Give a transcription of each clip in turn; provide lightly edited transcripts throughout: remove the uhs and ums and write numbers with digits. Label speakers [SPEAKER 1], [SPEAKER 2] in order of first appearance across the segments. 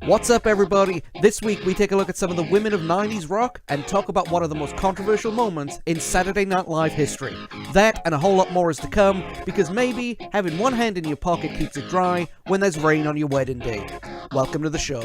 [SPEAKER 1] What's up, everybody? This week we take a look at some of the women of 90s rock and talk about one of the most controversial moments in Saturday Night Live history. That and a whole lot more is to come, because maybe having one hand in your pocket keeps it dry when there's rain on your wedding day. Welcome to the show.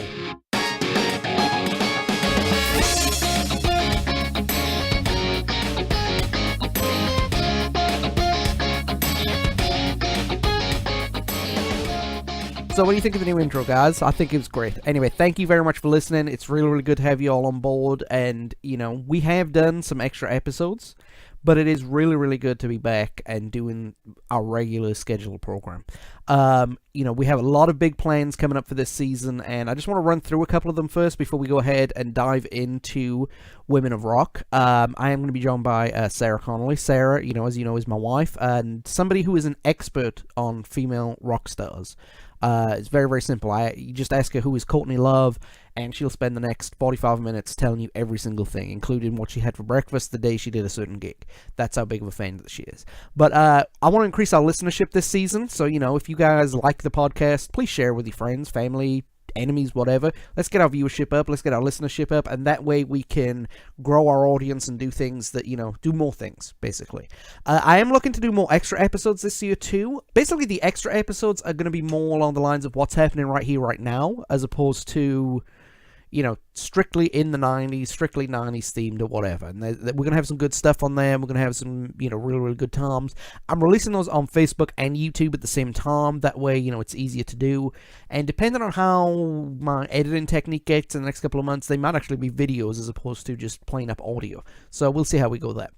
[SPEAKER 1] So what do you think of the new intro, guys? I think it was great. Anyway, thank you very much for listening. It's really, really good to have you all on board. And, we have done some extra episodes, but it is really, really good to be back and doing our regular scheduled program. We have a lot of big plans coming up for this season, and I just want to run through a couple of them first before we go ahead and dive into Women of Rock. I am going to be joined by Sarah Connolly. Sarah, as you know, is my wife, and somebody who is an expert on female rock stars. It's very, very simple. You just ask her who is Courtney Love, and she'll spend the next 45 minutes telling you every single thing, including what she had for breakfast the day she did a certain gig. That's how big of a fan that she is. But I want to increase our listenership this season, so, if you guys like the podcast, please share with your friends, family, enemies, whatever. Let's get our viewership up, let's get our listenership up, and that way we can grow our audience and do things that, do more things, basically. I am looking to do more extra episodes this year, too. Basically, the extra episodes are going to be more along the lines of what's happening right here, right now, as opposed to, strictly in the 90s, strictly 90s themed or whatever. And we're going to have some good stuff on there. We're going to have some, really, really good times. I'm releasing those on Facebook and YouTube at the same time. That way, it's easier to do. And depending on how my editing technique gets in the next couple of months, they might actually be videos as opposed to just plain up audio. So we'll see how we go there.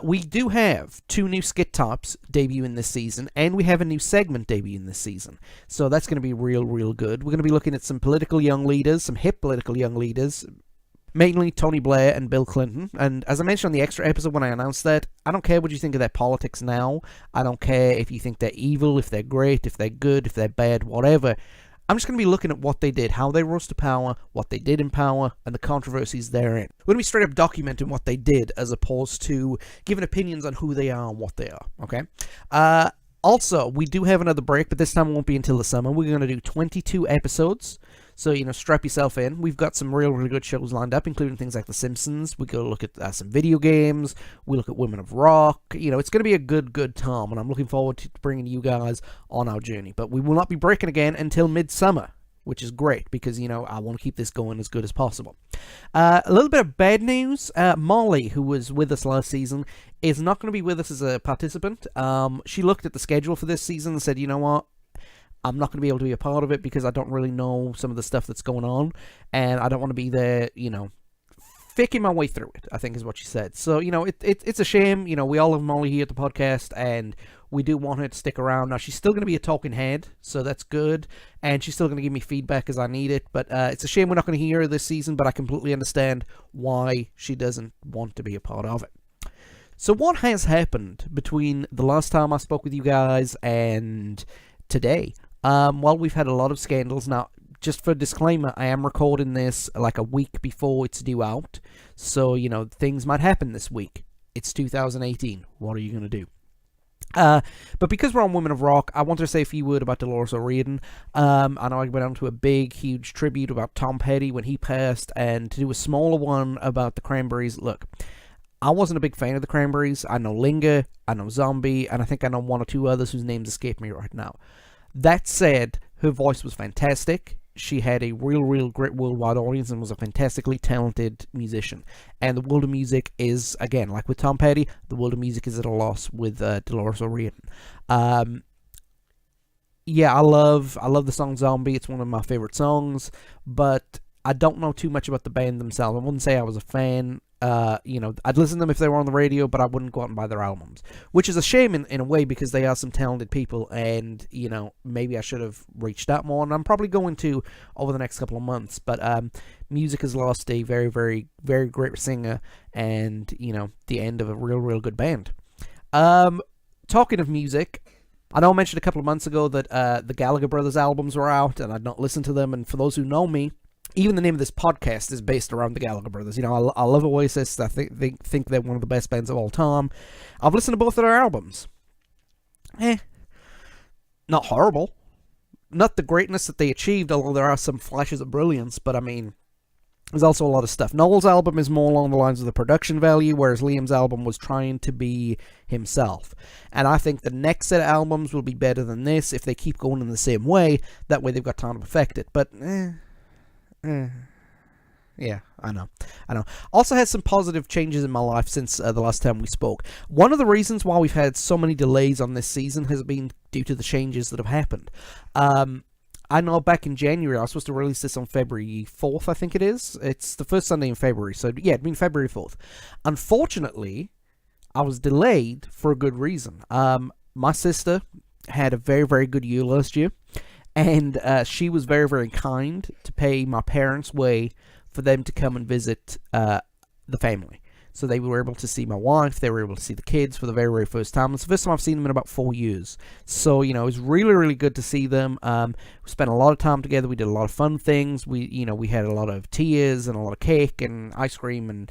[SPEAKER 1] We do have 2 new skit types debuting this season, and we have a new segment debuting this season. So that's going to be real, real good. We're going to be looking at some political young leaders, some hip political young leaders, mainly Tony Blair and Bill Clinton. And as I mentioned on the extra episode when I announced that, I don't care what you think of their politics now. I don't care if you think they're evil, if they're great, if they're good, if they're bad, whatever. I'm just going to be looking at what they did, how they rose to power, what they did in power, and the controversies therein. We're going to be straight up documenting what they did as opposed to giving opinions on who they are and what they are, okay? Also, we do have another break, but this time it won't be until the summer. We're going to do 22 episodes, so, strap yourself in. We've got some real, really good shows lined up, including things like The Simpsons. We go look at some video games. We look at Women of Rock. It's going to be a good, good time, and I'm looking forward to bringing you guys on our journey. But we will not be breaking again until midsummer, which is great because, I want to keep this going as good as possible. A little bit of bad news. Molly, who was with us last season, is not going to be with us as a participant. She looked at the schedule for this season and said, you know what? I'm not going to be able to be a part of it because I don't really know some of the stuff that's going on, and I don't want to be there, faking my way through it, I think is what she said. So, it's a shame. We all love Molly here at the podcast, and we do want her to stick around. Now, she's still going to be a talking head, so that's good, and she's still going to give me feedback as I need it, but it's a shame we're not going to hear her this season, but I completely understand why she doesn't want to be a part of it. So what has happened between the last time I spoke with you guys and today? Well, we've had a lot of scandals. Now, just for disclaimer, I am recording this like a week before it's due out. So, things might happen this week. It's 2018. What are you going to do? But because we're on Women of Rock, I want to say a few words about Dolores O'Riordan. I know I went on to a big, huge tribute about Tom Petty when he passed, and to do a smaller one about the Cranberries. Look, I wasn't a big fan of the Cranberries. I know Linger, I know Zombie, and I think I know 1 or 2 others whose names escape me right now. That said, her voice was fantastic. She had a real, real great worldwide audience and was a fantastically talented musician. And the world of music is, again, like with Tom Petty, the world of music is at a loss with Dolores O'Riordan. Yeah, I love the song Zombie. It's one of my favorite songs, but I don't know too much about the band themselves. I wouldn't say I was a fan. I'd listen to them if they were on the radio, but I wouldn't go out and buy their albums, which is a shame in a way because they are some talented people, and maybe I should have reached out more, and I'm probably going to over the next couple of months. But music has lost a very, very, very great singer, and the end of a real, real good band. Talking of music, I know I mentioned a couple of months ago that the Gallagher Brothers albums were out, and I'd not listened to them. And for those who know me, even the name of this podcast is based around the Gallagher Brothers. I love Oasis. I think they're one of the best bands of all time. I've listened to both of their albums. Not horrible. not the greatness that they achieved, although there are some flashes of brilliance, but I mean, there's also a lot of stuff. Noel's album is more along the lines of the production value, whereas Liam's album was trying to be himself. And I think the next set of albums will be better than this if they keep going in the same way. That way they've got time to perfect it. But, yeah, I know. Also had some positive changes in my life since the last time we spoke. One of the reasons why we've had so many delays on this season has been due to the changes that have happened. I know back in January, I was supposed to release this on February 4th, I think it is. It's the first Sunday in February, so yeah, it'd been February 4th. Unfortunately, I was delayed for a good reason. My sister had a very, very good year last year, and she was very, very kind to pay my parents' way for them to come and visit the family. So they were able to see my wife, they were able to see the kids for the very, very first time. It's the first time I've seen them in about 4 years. So, it was really, really good to see them. We spent a lot of time together. We did a lot of fun things. We had a lot of tears and a lot of cake and ice cream and,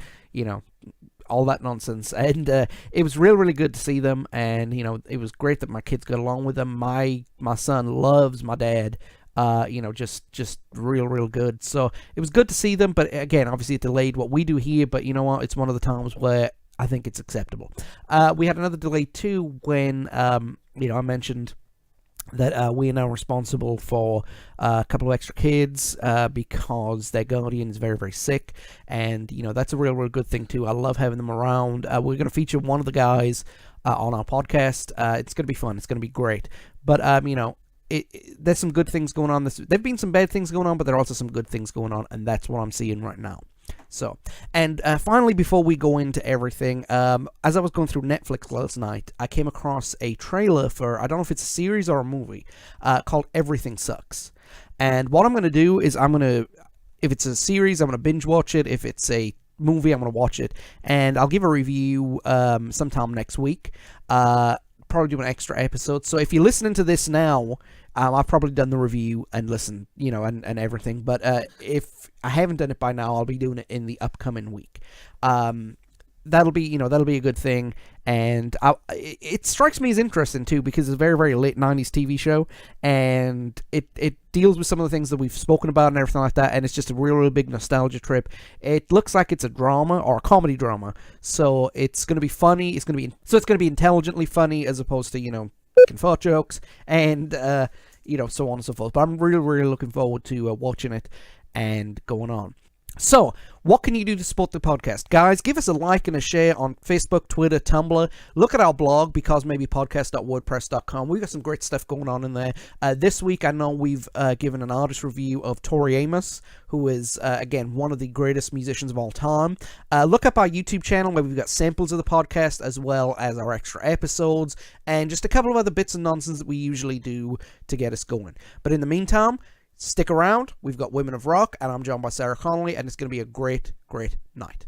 [SPEAKER 1] all that nonsense. And it was really, really good to see them. And, it was great that my kids got along with them. My son loves my dad. Just real good. So it was good to see them, but again, obviously it delayed what we do here, but you know what? It's one of the times where I think it's acceptable. We had another delay too when, I mentioned that we are now responsible for a couple of extra kids because their guardian is very, very sick, and, that's a real good thing too. I love having them around. We're going to feature one of the guys on our podcast. It's going to be fun. It's going to be great. But, there's some good things going on. There've been some bad things going on, but there are also some good things going on, and that's what I'm seeing right now. So, and finally, before we go into everything, as I was going through Netflix last night, I came across a trailer for, I don't know if it's a series or a movie, called Everything Sucks. And what I'm going to do is if it's a series, I'm going to binge watch it. If it's a movie, I'm going to watch it. And I'll give a review sometime next week. Probably do an extra episode. So if you're listening to this now, I've probably done the review and listened, and everything. But if I haven't done it by now, I'll be doing it in the upcoming week. That'll be a good thing. And it strikes me as interesting too, because it's a very, very late 90s TV show, and it deals with some of the things that we've spoken about and everything like that, and it's just a real big nostalgia trip. It looks like it's a drama or a comedy drama, so it's going to be funny. It's going to be intelligently funny as opposed to fart jokes and so on and so forth. But I'm really, really looking forward to watching it and going on. So, what can you do to support the podcast? Guys, give us a like and a share on Facebook, Twitter, Tumblr. Look at our blog, becausemaybe.podcast.wordpress.com. We've got some great stuff going on in there. This week, I know we've given an artist review of Tori Amos, who is, again, one of the greatest musicians of all time. Look up our YouTube channel, where we've got samples of the podcast, as well as our extra episodes, and just a couple of other bits and nonsense that we usually do to get us going. But in the meantime, stick around. We've got Women of Rock, and I'm joined by Sarah Connolly, and it's going to be a great, great night.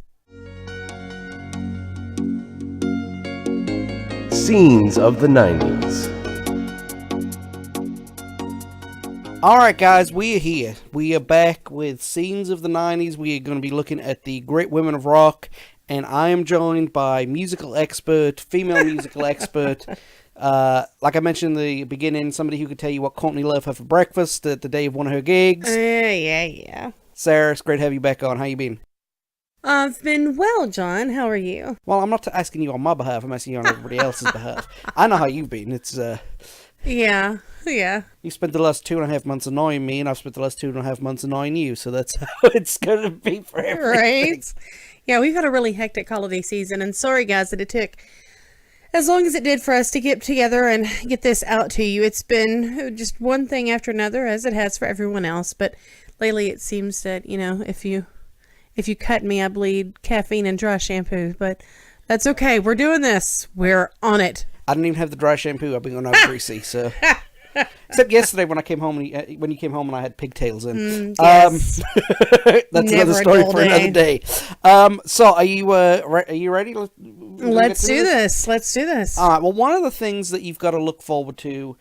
[SPEAKER 2] Scenes of the 90s.
[SPEAKER 1] Alright guys, we are here. We are back with Scenes of the 90s. We are going to be looking at the great women of rock, and I am joined by female musical expert, like I mentioned in the beginning, somebody who could tell you what Courtney Love had for breakfast at the day of one of her gigs.
[SPEAKER 3] Yeah.
[SPEAKER 1] Sarah, it's great to have you back on. How you been?
[SPEAKER 3] I've been well, John. How are you?
[SPEAKER 1] Well, I'm not asking you on my behalf. I'm asking you on everybody else's behalf. I know how you've been. It's,
[SPEAKER 3] Yeah.
[SPEAKER 1] You spent the last 2.5 months annoying me, and I've spent the last 2.5 months annoying you, so that's how it's going to be for everything.
[SPEAKER 3] Right? Yeah, we've had a really hectic holiday season, and sorry, guys, that it took as long as it did for us to get together and get this out to you. It's been just one thing after another, as it has for everyone else, but lately it seems that, if you cut me, I bleed caffeine and dry shampoo, but that's okay. We're doing this. We're on it.
[SPEAKER 1] I didn't even have the dry shampoo. I've been going out greasy, so... Except yesterday when I came home, when you came home and I had pigtails in.
[SPEAKER 3] Yes.
[SPEAKER 1] That's another story for another day. So are you ready?
[SPEAKER 3] Let's do this.
[SPEAKER 1] All right. Well, one of the things that you've got to look forward to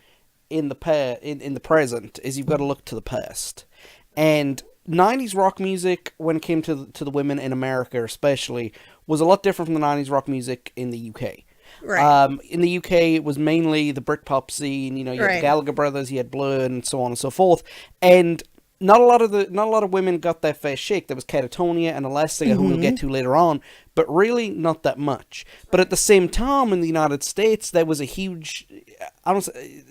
[SPEAKER 1] in the present is you've got to look to the past. And 90s rock music, when it came to the women in America especially, was a lot different from the 90s rock music in the UK.
[SPEAKER 3] Right.
[SPEAKER 1] In the UK, it was mainly the Britpop scene. You know, you had the
[SPEAKER 3] Right.
[SPEAKER 1] Gallagher brothers, you had Blur, and so on and so forth. And not a lot of women got their fair shake. There was Catatonia and Elastica, who we'll get to later on, but really not that much. But at the same time, in the United States, there was a huge, I don't say,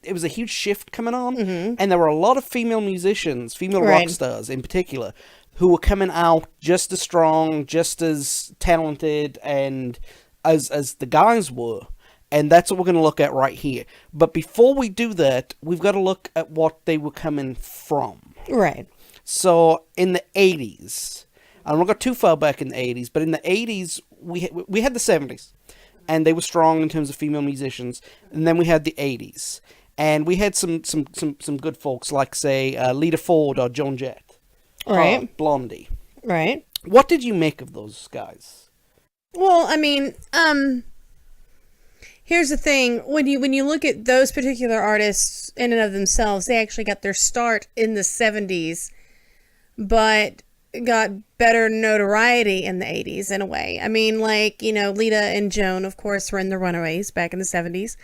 [SPEAKER 1] it was a huge shift coming on, and there were a lot of female musicians, female rock
[SPEAKER 3] Right.
[SPEAKER 1] stars in particular, who were coming out just as strong, just as talented, and as the guys were. And that's what we're going to look at right here. But before we do that, we've got to look at what they were coming from.
[SPEAKER 3] Right.
[SPEAKER 1] So in the 80s, I don't go too far back in the 80s, but in the 80s, we had the 70s, and they were strong in terms of female musicians. And then we had the 80s, and we had some good folks like, say, Lita Ford or Joan Jett,
[SPEAKER 3] Right.
[SPEAKER 1] Blondie.
[SPEAKER 3] Right.
[SPEAKER 1] What did you make of those guys?
[SPEAKER 3] Well, I mean, here's the thing. When you look at those particular artists in and of themselves, they actually got their start in the 70s, but got better notoriety in the 80s in a way. I mean, like, you know, Lita and Joan, of course, were in the Runaways back in the 70s.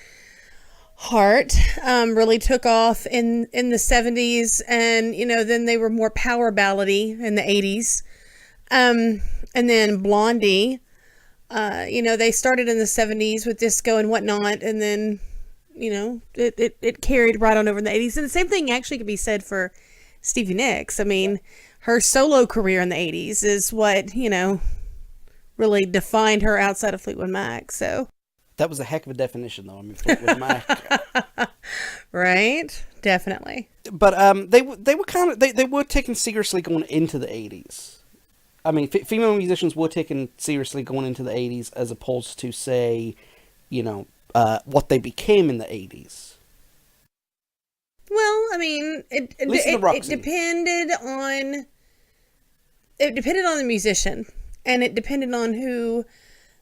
[SPEAKER 3] Heart really took off in the 70s, and, you know, then they were more power ballady in the 80s. And then Blondie, you know, they started in the 70s with disco and whatnot, and then, you know, it carried right on over in the 80s. And the same thing actually could be said for Stevie Nicks. I mean, her solo career in the 80s is what, you know, really defined her outside of Fleetwood Mac. So
[SPEAKER 1] That was a heck of a definition, though. I mean, Fleetwood Mac.
[SPEAKER 3] right, definitely.
[SPEAKER 1] But they were kind of they were taken seriously going into the 80s. I mean, female musicians were taken seriously going into the 80s, as opposed to, say, you know, what they became in the 80s.
[SPEAKER 3] Well, I mean, it depended on the musician, and it depended on who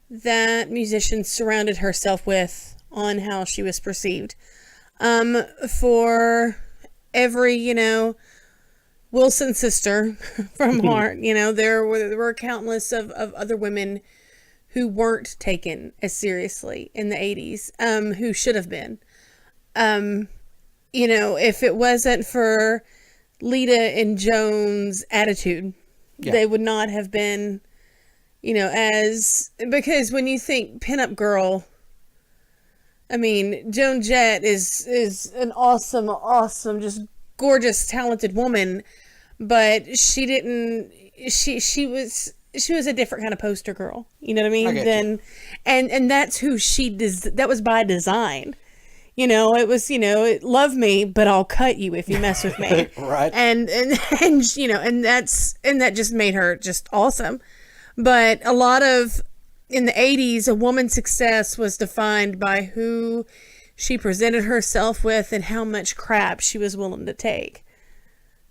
[SPEAKER 3] that musician surrounded herself with, on how she was perceived. For every, you know, Wilson sister from Heart, you know, there were countless of other women who weren't taken as seriously in the 80s, who should have been. You know, if it wasn't for Lita and Joan's attitude, they would not have been, you know, because when you think pinup girl, I mean, Joan Jett is an awesome, just gorgeous, talented woman, but she was a different kind of poster girl. You know what I mean? And that's who that was by design. You know, it was, you know, love me, but I'll cut you if you mess with me.
[SPEAKER 1] Right.
[SPEAKER 3] And you know, and that just made her just awesome. But a lot of, in the 80s, a woman's success was defined by who she presented herself with and how much crap she was willing to take.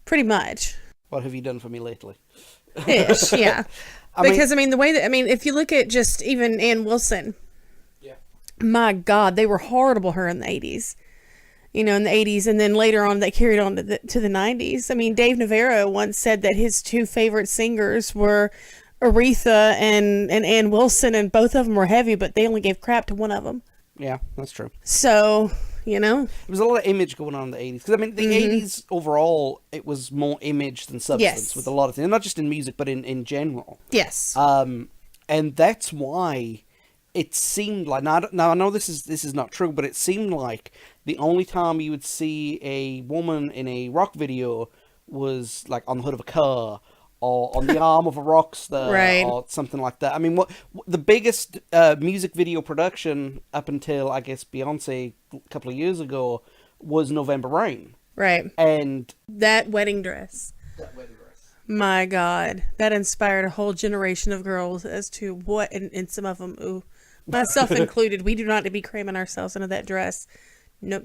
[SPEAKER 3] Pretty much.
[SPEAKER 1] What have you done for me lately?
[SPEAKER 3] Ish, yeah. Because, I mean, the way that, I mean, if you look at just even Ann Wilson, my God, they were horrible her in the 80s. You know, in the 80s, and then later on they carried on to the 90s. I mean, Dave Navarro once said that his two favorite singers were Aretha and Ann Wilson, and both of them were heavy, but they only gave crap to one of them.
[SPEAKER 1] Yeah, that's true.
[SPEAKER 3] So, you know,
[SPEAKER 1] There was a lot of image going on in the 80s. Because, I mean, the 80s overall, it was more image than substance.
[SPEAKER 3] Yes.
[SPEAKER 1] With a lot of things. Not just in music, but in general.
[SPEAKER 3] yes.
[SPEAKER 1] And that's why it seemed like, now I know this is not true, but it seemed like the only time you would see a woman in a rock video was like on the hood of a car or on the arm of a rock star,
[SPEAKER 3] Right.
[SPEAKER 1] or something like that. I mean, what the biggest music video production up until, I guess, Beyonce a couple of years ago was November Rain.
[SPEAKER 3] Right.
[SPEAKER 1] And
[SPEAKER 3] That wedding dress. My God, that inspired a whole generation of girls as to what, and some of them, ooh, myself included, we do not need to be cramming ourselves into that dress. Nope.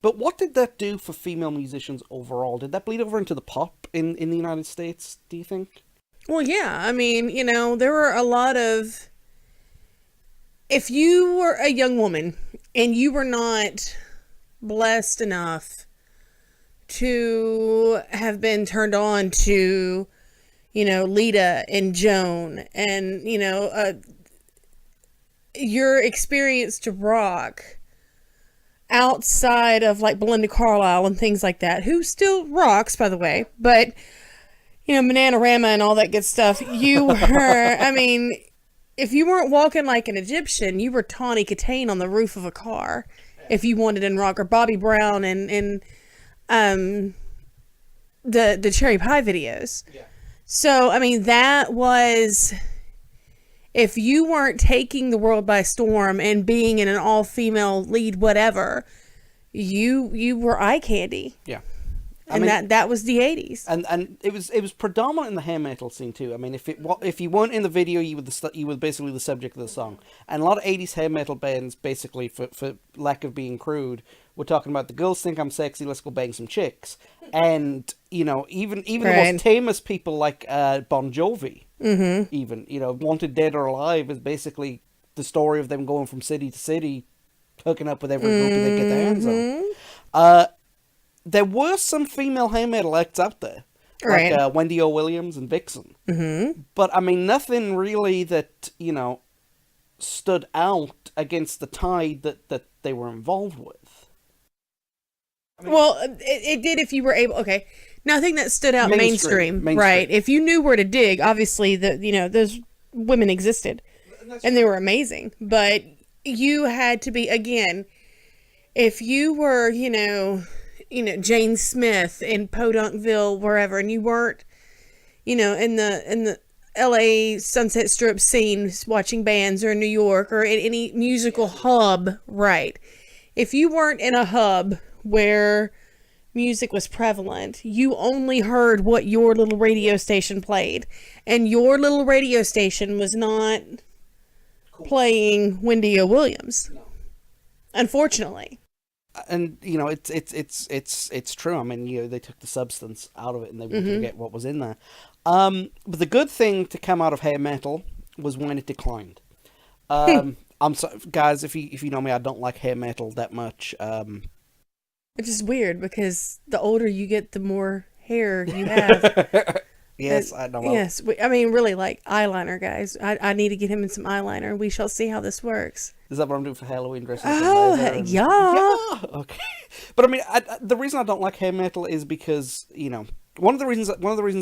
[SPEAKER 1] But what did that do for female musicians overall? Did that bleed over into the pop in the United States, do you think?
[SPEAKER 3] Well, yeah. I mean, you know, there were a lot of... If you were a young woman and you were not blessed enough to have been turned on to, you know, Lita and Joan and, you know, your experience to rock outside of like Belinda Carlisle and things like that, who still rocks, by the way, but Bananarama and all that good stuff, you were, I mean, if you weren't walking like an Egyptian, you were Tawny Katane on the roof of a car if you wanted in rock, or Bobby Brown and the Cherry Pie videos. Yeah. So, I mean, that was, if you weren't taking the world by storm and being in an all-female lead whatever, you were eye candy.
[SPEAKER 1] Yeah.
[SPEAKER 3] And that was the 80s.
[SPEAKER 1] And it was predominant in the hair metal scene too. I mean, if you weren't in the video, you were basically the subject of the song. And a lot of 80s hair metal bands, basically for lack of being crude, were talking about the girls think I'm sexy, let's go bang some chicks. And even the most tamest people like Bon Jovi, even Wanted Dead or Alive is basically the story of them going from city to city, hooking up with every group they get their hands on. There were some female hair metal acts out there, like Wendy O. Williams and Vixen. Mm-hmm. But, I mean, nothing really that, stood out against the tide that they were involved with.
[SPEAKER 3] I mean, well, it did if you were able... Okay, nothing that stood out mainstream. Right. If you knew where to dig, obviously, those women existed. And they were amazing. But you had to be, again, if you were, Jane Smith in Podunkville, wherever, and you weren't, in the LA Sunset Strip scene watching bands, or in New York, or in any musical hub, right? If you weren't in a hub where music was prevalent, you only heard what your little radio station played, and your little radio station was not playing Wendy O. Williams, unfortunately.
[SPEAKER 1] And it's true. I mean, they took the substance out of it, and they wanted to get what was in there. But the good thing to come out of hair metal was when it declined. I'm sorry, guys, if you know me, I don't like hair metal that much.
[SPEAKER 3] Which is weird, because the older you get, the more hair you have.
[SPEAKER 1] Yes, I know.
[SPEAKER 3] Yes, I mean, really, like eyeliner, guys. I need to get him in some eyeliner. We shall see how this works.
[SPEAKER 1] Is that what I'm doing for Halloween dressing?
[SPEAKER 3] Oh, yeah.
[SPEAKER 1] Okay. But I mean, the reason I don't like hair metal is because one of the reasons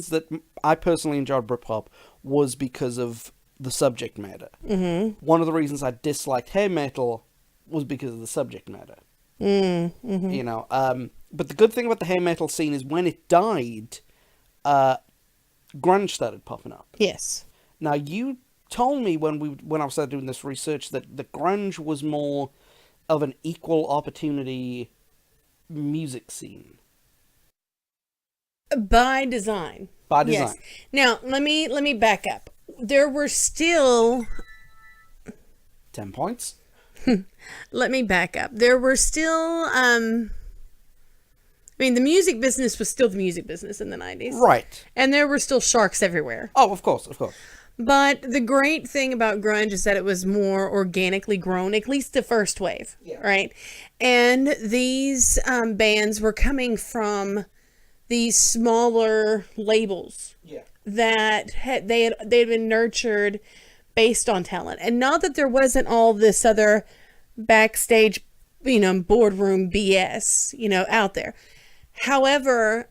[SPEAKER 1] that I personally enjoyed Britpop was because of the subject matter. Mm-hmm. One of the reasons I disliked hair metal was because of the subject matter. Mm-hmm. But the good thing about the hair metal scene is when it died, grunge started popping up.
[SPEAKER 3] Yes.
[SPEAKER 1] Now, you told me when I started doing this research that the grunge was more of an equal opportunity music scene.
[SPEAKER 3] By design.
[SPEAKER 1] By design.
[SPEAKER 3] Yes. Now, let me back up. There were still
[SPEAKER 1] 10 points.
[SPEAKER 3] Let me back up. There were still the music business was still the music business in the 90s.
[SPEAKER 1] Right.
[SPEAKER 3] And there were still sharks everywhere.
[SPEAKER 1] Oh, of course.
[SPEAKER 3] But the great thing about grunge is that it was more organically grown, at least the first wave, right? And these bands were coming from these smaller labels that they had been nurtured based on talent. And not that there wasn't all this other backstage, boardroom BS, out there. However,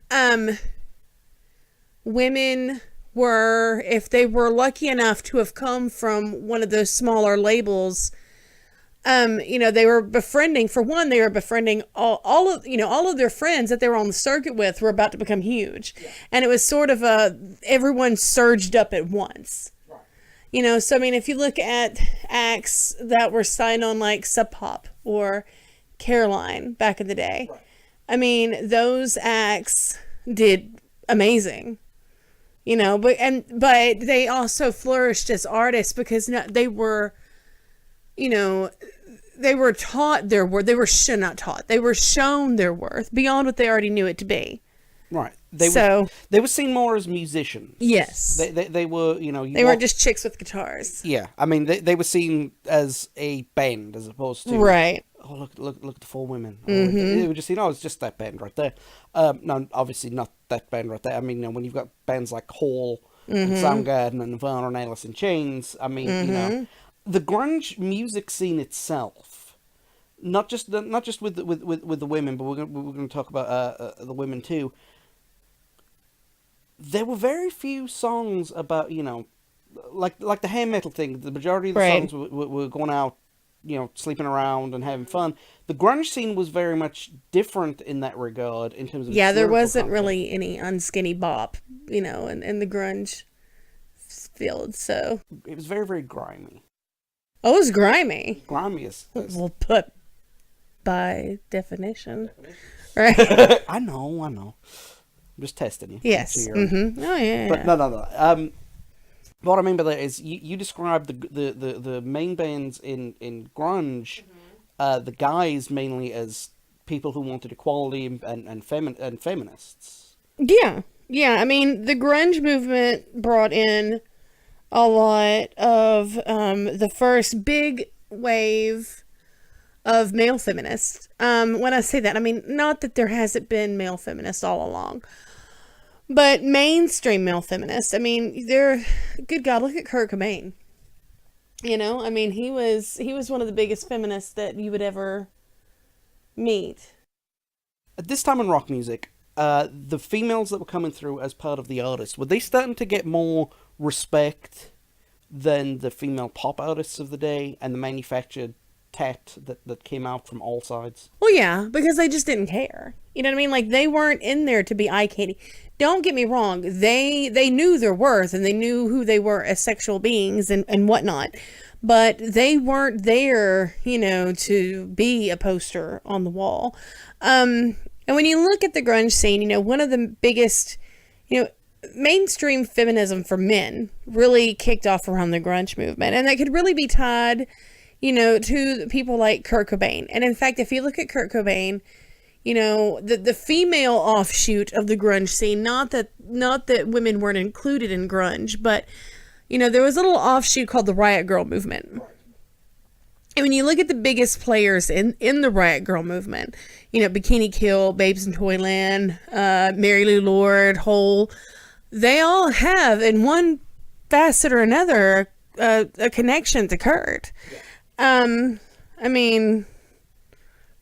[SPEAKER 3] women were, if they were lucky enough to have come from one of those smaller labels, they were befriending, for one, they were befriending all of their friends that they were on the circuit with were about to become huge. Yeah. And it was sort of everyone surged up at once. Right. So I mean, if you look at acts that were signed on like Sub Pop or Caroline back in the day, right. I mean, those acts did amazing. But they also flourished as artists because they were, they were taught their worth. They were not taught. They were shown their worth beyond what they already knew it to be.
[SPEAKER 1] Right. They were seen more as musicians.
[SPEAKER 3] Yes.
[SPEAKER 1] They were,
[SPEAKER 3] they weren't just chicks with guitars.
[SPEAKER 1] Yeah. I mean, they were seen as a band as opposed to...
[SPEAKER 3] Right.
[SPEAKER 1] Oh, look at the four women. They were just, it's just that band right there. No, obviously not that band right there. I mean, when you've got bands like Hall and Soundgarden and Nirvana and Alice in Chains, I mean, the grunge music scene itself, not just with the women, but we're going to talk about the women too. There were very few songs about, like the hair metal thing. The majority of the
[SPEAKER 3] Right.
[SPEAKER 1] songs were going out, sleeping around and having fun. The grunge scene was very much different in that regard in terms of
[SPEAKER 3] Yeah,
[SPEAKER 1] its
[SPEAKER 3] there
[SPEAKER 1] lyrical
[SPEAKER 3] wasn't
[SPEAKER 1] content.
[SPEAKER 3] really any unskinny bop, in the grunge field. So,
[SPEAKER 1] It was very, very grimy.
[SPEAKER 3] oh, it was grimy.
[SPEAKER 1] Grimy is
[SPEAKER 3] Well, put by definition, right?
[SPEAKER 1] I know. I'm just testing you.
[SPEAKER 3] Yes.
[SPEAKER 1] See your-
[SPEAKER 3] Mm-hmm. Oh yeah.
[SPEAKER 1] But no. What I mean by that is you described the main bands in grunge, the guys mainly as people who wanted equality and feminists.
[SPEAKER 3] Yeah. Yeah. I mean, the grunge movement brought in a lot of the first big wave of male feminists. When I say that, I mean not that there hasn't been male feminists all along. But mainstream male feminists, I mean, they're, good God, look at Kurt Cobain. I mean, he was one of the biggest feminists that you would ever meet.
[SPEAKER 1] At this time in rock music, the females that were coming through as part of the artists, were they starting to get more respect than the female pop artists of the day and the manufactured tat that came out from all sides?
[SPEAKER 3] Well, yeah, because they just didn't care. You know what I mean? Like, they weren't in there to be eye-candy. Don't get me wrong. They knew their worth and they knew who they were as sexual beings and whatnot. But they weren't there, to be a poster on the wall. And when you look at the grunge scene, one of the biggest, mainstream feminism for men really kicked off around the grunge movement. And that could really be tied, to people like Kurt Cobain. And in fact, if you look at Kurt Cobain, the female offshoot of the grunge scene, not that women weren't included in grunge, but, there was a little offshoot called the Riot Girl movement. And when you look at the biggest players in the Riot Girl movement, Bikini Kill, Babes in Toyland, Mary Lou Lord, Hole, they all have, in one facet or another, a connection to Kurt. I mean,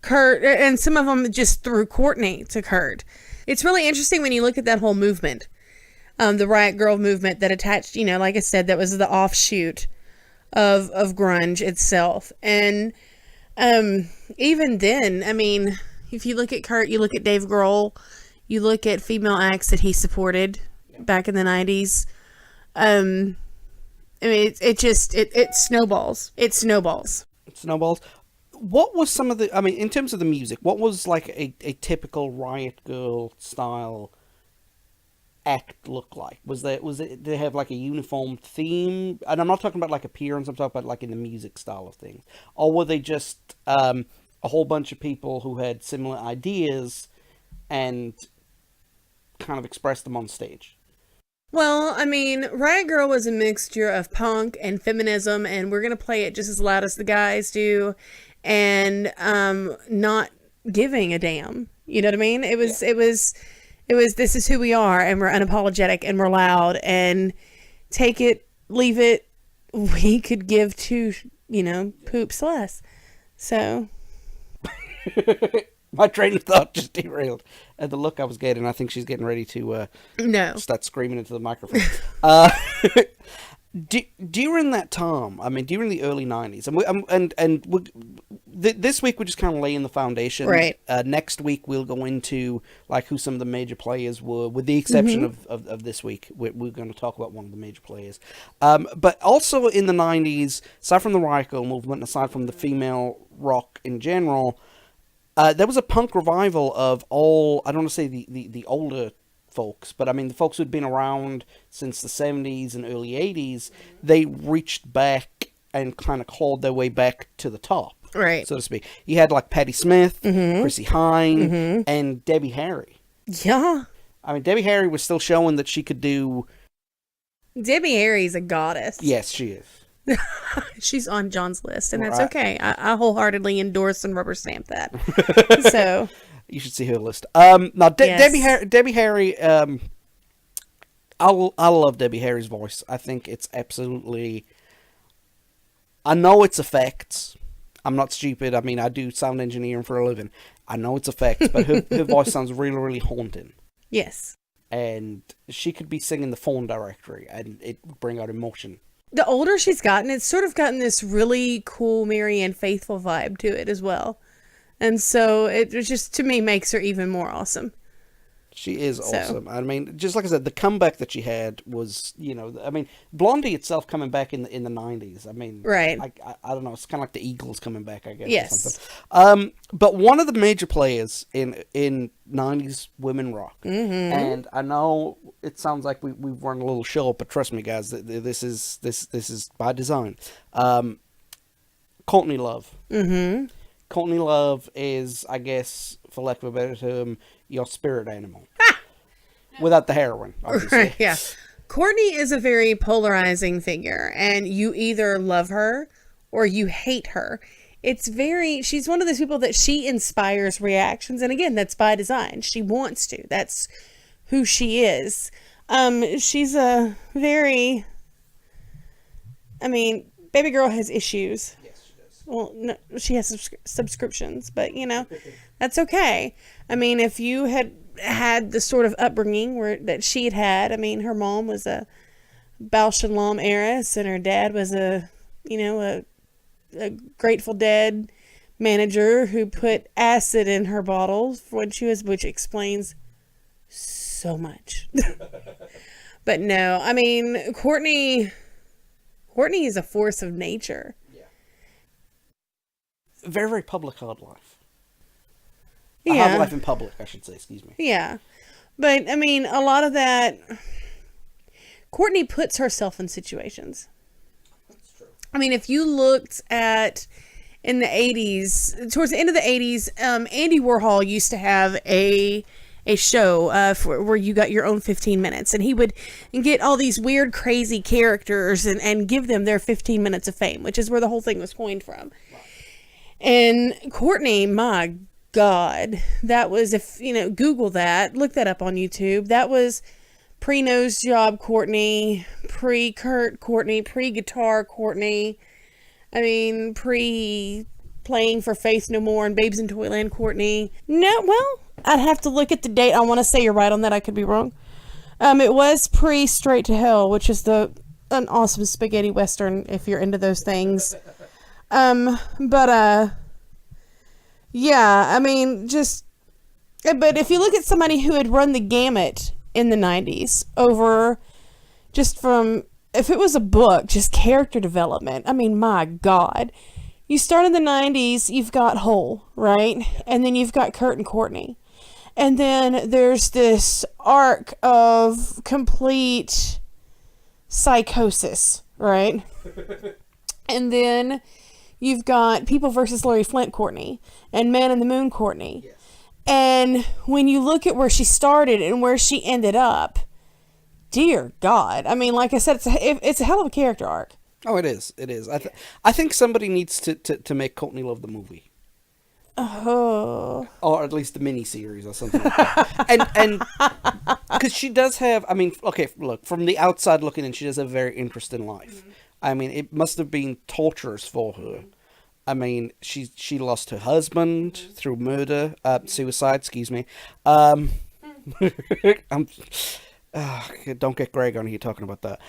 [SPEAKER 3] Kurt, and some of them just threw Courtney to Kurt. It's really interesting when you look at that whole movement, the Riot Girl movement that attached, like I said, that was the offshoot of grunge itself. And even then, I mean, if you look at Kurt, you look at Dave Grohl, you look at female acts that he supported back in the 90s. I mean, it snowballs. It snowballs.
[SPEAKER 1] It snowballs. What was some of the, I mean, in terms of the music, what was like a typical Riot Girl style act look like? Did they have like a uniform theme? And I'm not talking about like appearance, I'm talking about like in the music style of things. Or were they just a whole bunch of people who had similar ideas and kind of expressed them on stage?
[SPEAKER 3] Well, I mean, Riot Girl was a mixture of punk and feminism, and we're going to play it just as loud as the guys do, and not giving a damn. You know what I mean? It was, this is who we are, and we're unapologetic, and we're loud, and take it, leave it, we could give two, poops less. So...
[SPEAKER 1] My train of thought just derailed. At the look I was getting, I think she's getting ready to start screaming into the microphone. During that time, I mean, during the early 90s, this week we're just kind of laying the foundation.
[SPEAKER 3] Right.
[SPEAKER 1] Next week we'll go into like who some of the major players were, with the exception of this week. We're going to talk about one of the major players. But also in the 90s, aside from the Riot Girl movement, aside from the female rock in general, there was a punk revival of all, I don't want to say the older folks, but I mean the folks who'd been around since the 70s and early 80s. They reached back and kind of clawed their way back to the top,
[SPEAKER 3] Right.
[SPEAKER 1] so to speak. You had like Patti Smith, Chrissy Hine, and Debbie Harry.
[SPEAKER 3] Yeah.
[SPEAKER 1] I mean, Debbie Harry was still showing that she could do...
[SPEAKER 3] Debbie Harry's a goddess.
[SPEAKER 1] Yes, she is.
[SPEAKER 3] She's on John's list, and that's
[SPEAKER 1] Right.
[SPEAKER 3] okay. I wholeheartly endorse and rubber stamp that. So...
[SPEAKER 1] You should see her list. Now,
[SPEAKER 3] Yes.
[SPEAKER 1] Debbie Harry, I love Debbie Harry's voice. I think it's absolutely I know it's effects. I'm not stupid. I mean, I do sound engineering for a living. I know it's effects, but her voice sounds really, really haunting.
[SPEAKER 3] Yes.
[SPEAKER 1] And she could be singing the phone directory, and it would bring out emotion.
[SPEAKER 3] The older she's gotten, it's sort of gotten this really cool Marianne Faithfull vibe to it as well. And so it just, to me, makes her even more awesome.
[SPEAKER 1] She is awesome. I mean, just like I said, the comeback that she had was, I mean, Blondie itself coming back in the 90s. I mean,
[SPEAKER 3] right.
[SPEAKER 1] I don't know. It's kind of like the Eagles coming back, I guess.
[SPEAKER 3] Yes.
[SPEAKER 1] Or something. But one of the major players in 90s women rock, and I know it sounds like we've run a little show, but trust me, guys, this is by design. Courtney Love. Mm-hmm. Courtney Love is, I guess, for lack of a better term, your spirit animal. Without the heroin, obviously.
[SPEAKER 3] Right, yeah. Courtney is a very polarizing figure, and you either love her or you hate her. She's one of those people that she inspires reactions, and again, that's by design. She wants to. That's who she is. She's a very, baby girl has issues. Well, no, she has subscriptions, but, that's okay. I mean, if you had the sort of upbringing that she had, her mom was a Baal Shalom heiress, and her dad was a Grateful Dead manager who put acid in her bottles when she was, which explains so much. But no, Courtney is a force of nature.
[SPEAKER 1] Very, very public hard life.
[SPEAKER 3] Yeah.
[SPEAKER 1] Hard life in public, I should say, excuse me.
[SPEAKER 3] Yeah. But, a lot of that, Courtney puts herself in situations.
[SPEAKER 1] That's true.
[SPEAKER 3] If you looked at, in the 80s, towards the end of the 80s, Andy Warhol used to have a show where you got your own 15 minutes, and he would get all these weird, crazy characters and give them their 15 minutes of fame, which is where the whole thing was coined from. And Courtney, my God, that was, if, Google that, look that up on YouTube. That was pre-nose job Courtney, pre-Kurt Courtney, pre-guitar Courtney. Pre-playing for Faith No More and Babes in Toyland Courtney. No, well, I'd have to look at the date. I want to say you're right on that. I could be wrong. It was pre-Straight to Hell, which is an awesome spaghetti western if you're into those things. Yeah, but if you look at somebody who had run the gamut in the 90s over just from, if it was a book, just character development, my God, you start in the 90s, you've got Hole, right? And then you've got Kurt and Courtney. And then there's this arc of complete psychosis, right? And then you've got People versus Larry Flint Courtney and Man in the Moon Courtney. Yes. And when you look at where she started and where she ended up, dear God. Like I said, it's a hell of a character arc.
[SPEAKER 1] Oh, it is. It is. I think somebody needs to make Courtney Love the movie.
[SPEAKER 3] Oh.
[SPEAKER 1] Or at least the mini-series or something like that. And because she does have, okay, look, from the outside looking in, she does have a very interesting life. Mm-hmm. It must have been torturous for her. She lost her husband through suicide, excuse me. Don't get Greg on here talking about that.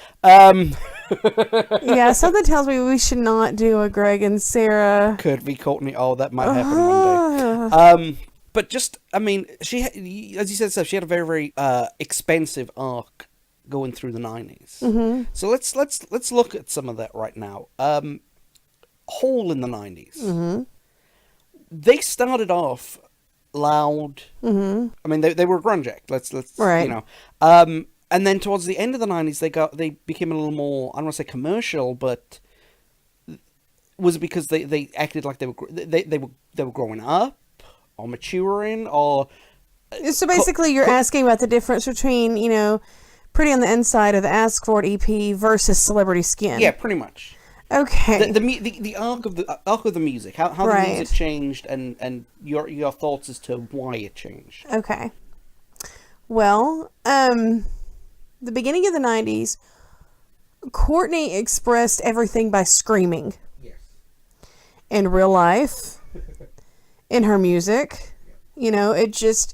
[SPEAKER 3] Yeah, something tells me we should not do a Greg and Sarah.
[SPEAKER 1] Could be Courtney. Oh, that might happen one day. But just, she, as you said, so she had a very, very expensive arc going through the 90s. Mm-hmm. So let's look at some of that right now. Hole in the 90s. Mm-hmm. They started off loud. Mm-hmm. They were a grunge act. Let's right. And then towards the end of the 90s, they became a little more, I don't want to say commercial, but was it because they acted like they were growing up or maturing or?
[SPEAKER 3] So basically, you're asking about the difference between Pretty on the Inside of the Ask For It EP versus Celebrity Skin.
[SPEAKER 1] Yeah, pretty much.
[SPEAKER 3] Okay.
[SPEAKER 1] The arc of the music, how right. The music changed, and your thoughts as to why it changed.
[SPEAKER 3] Okay. Well, the beginning of the 90s, Courtney expressed everything by screaming.
[SPEAKER 1] Yeah.
[SPEAKER 3] in real life, in her music. You know, it was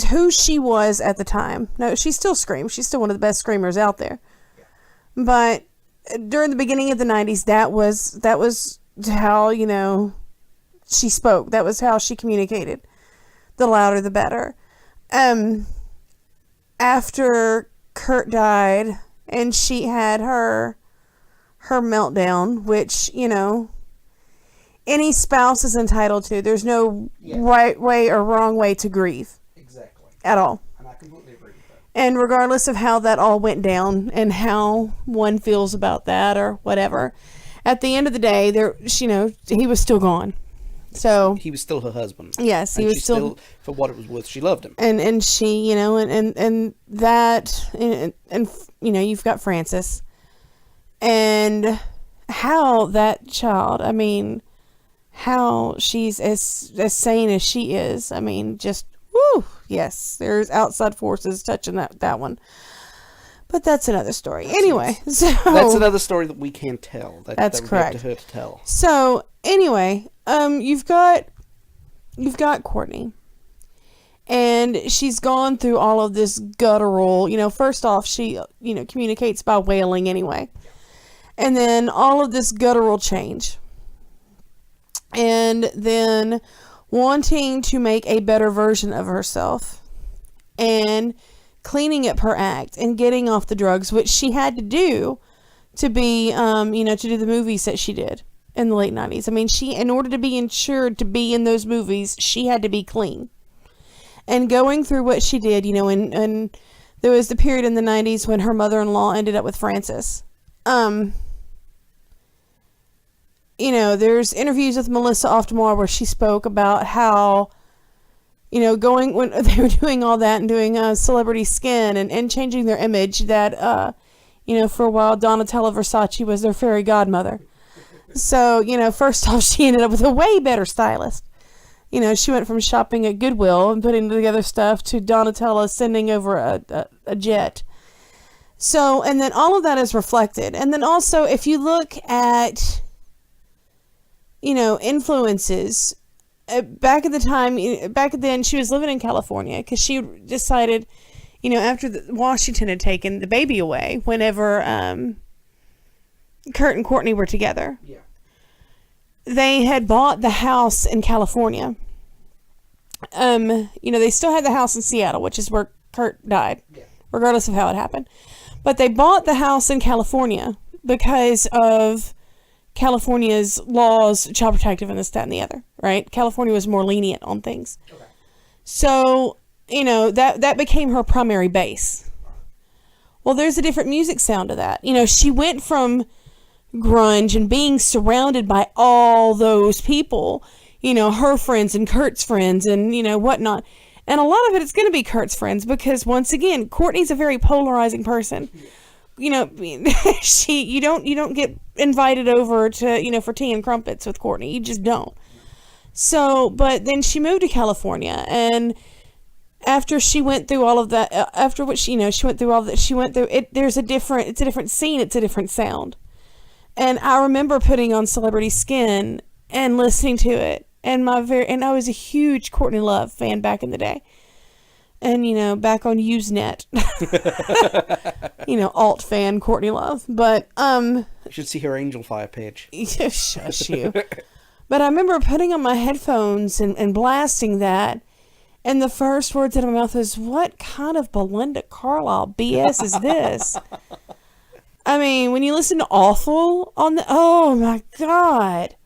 [SPEAKER 3] who she was at the time. No, she still screams. She's still one of the best screamers out there. But during the beginning of the 90s, that was how, you know, she spoke. That was how she communicated. The louder, the better. After Kurt died and she had her meltdown, which, you know, any spouse is entitled to. There's no right way or wrong way to grieve.
[SPEAKER 1] Exactly.
[SPEAKER 3] At all.
[SPEAKER 1] And I completely agree with that.
[SPEAKER 3] And regardless of how that all went down and how one feels about that or whatever, at the end of the day, you know, he was still gone. So
[SPEAKER 1] he was still her husband.
[SPEAKER 3] Yes, he was still,
[SPEAKER 1] for what it was worth, she loved him.
[SPEAKER 3] And she, you know, and that, and you know, you've got Frances, and how that child, I mean, how she's as sane as she is. I mean, just woo. Yes, there's outside forces touching that one. But that's another story. Anyway, so
[SPEAKER 1] that's another story that we can't tell.
[SPEAKER 3] That's correct.
[SPEAKER 1] Up to her to tell.
[SPEAKER 3] So anyway, you've got Courtney, and she's gone through all of this guttural. You know, first off, she, you know, communicates by wailing anyway, and then all of this guttural change, and then wanting to make a better version of herself, and cleaning up her act and getting off the drugs, which she had to do to be, you know, to do the movies that she did in the late 90s. I mean, in order to be insured to be in those movies, she had to be clean. And going through what she did, you know, and there was the period in the 90s when her mother-in-law ended up with Frances. You know, there's interviews with Melissa Oftemore where she spoke about how, you know, when they were doing all that and doing Celebrity Skin and changing their image, that, you know, for a while Donatella Versace was their fairy godmother. So, you know, first off, she ended up with a way better stylist. You know, she went from shopping at Goodwill and putting together stuff to Donatella sending over a jet. So, and then all of that is reflected. And then also, if you look at, you know, influences, back then she was living in California because she decided, you know, after Washington had taken the baby away, whenever Kurt and Courtney were together, they had bought the house in California. You know, they still had the house in Seattle, which is where Kurt died, regardless of how it happened. But they bought the house in California because of California's laws, child protective and this, that, and the other, right? California was more lenient on things. Okay. So, you know, that became her primary base. Well, there's a different music sound to that. You know, she went from grunge and being surrounded by all those people, you know, her friends and Kurt's friends and, you know, whatnot. And a lot of it is going to be Kurt's friends because, once again, Courtney's a very polarizing person. You know, you don't get invited over to, you know, for tea and crumpets with Courtney. You just don't. So, but then she moved to California, and after she went through all of that, after which, you know, she went through all that, it's a different scene, it's a different sound. And I remember putting on Celebrity Skin and listening to it, and I was a huge Courtney Love fan back in the day. And, you know, back on Usenet, you know, alt fan Courtney Love. But,
[SPEAKER 1] you should see her Angel Fire page.
[SPEAKER 3] Shush you. But I remember putting on my headphones and blasting that. And the first words out of my mouth was, what kind of Belinda Carlisle BS is this? I mean, when you listen to Awful oh my God.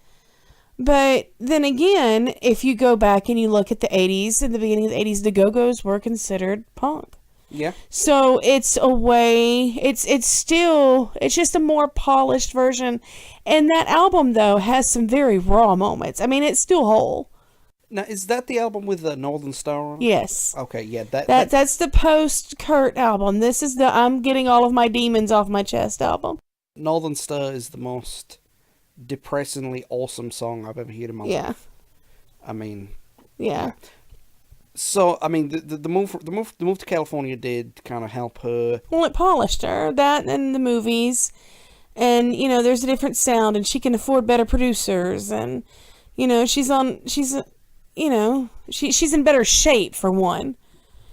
[SPEAKER 3] But then again, if you go back and you look at the 80s, in the beginning of the 80s, the Go-Go's were considered punk.
[SPEAKER 1] Yeah.
[SPEAKER 3] So it's a way, it's just a more polished version. And that album, though, has some very raw moments. I mean, it's still whole.
[SPEAKER 1] Now, is that the album with the Northern Star on it?
[SPEAKER 3] Yes.
[SPEAKER 1] Okay, yeah.
[SPEAKER 3] That's the post-Kurt album. This is the I'm Getting All of My Demons Off My Chest album. Northern
[SPEAKER 1] Star is the most depressingly awesome song I've ever heard in my life. I mean,
[SPEAKER 3] yeah.
[SPEAKER 1] So I mean, the move to California did kind of help her.
[SPEAKER 3] Well, it polished her. That and the movies, And, you know, there's a different sound, and she can afford better producers, and, you know, she's in better shape, for one.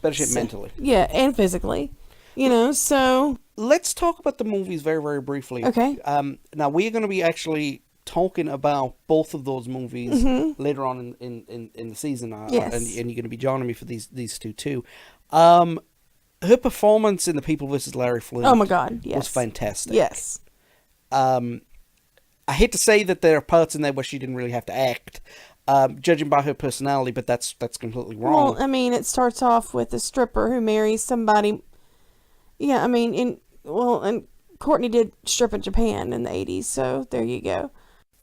[SPEAKER 1] Better shape mentally.
[SPEAKER 3] Yeah, and physically. You know, so...
[SPEAKER 1] Let's talk about the movies very, very briefly.
[SPEAKER 3] Okay.
[SPEAKER 1] Now, we're going to be actually talking about both of those movies later on in the season.
[SPEAKER 3] Yes.
[SPEAKER 1] And you're going to be joining me for these two, too. Her performance in The People vs. Larry Flint...
[SPEAKER 3] Oh, my God, yes.
[SPEAKER 1] ...was fantastic.
[SPEAKER 3] Yes.
[SPEAKER 1] I hate to say that there are parts in there where she didn't really have to act, judging by her personality, but that's completely wrong.
[SPEAKER 3] Well, I mean, it starts off with a stripper who marries somebody. Yeah, I mean, and Courtney did strip in Japan in the 80s, so there you go.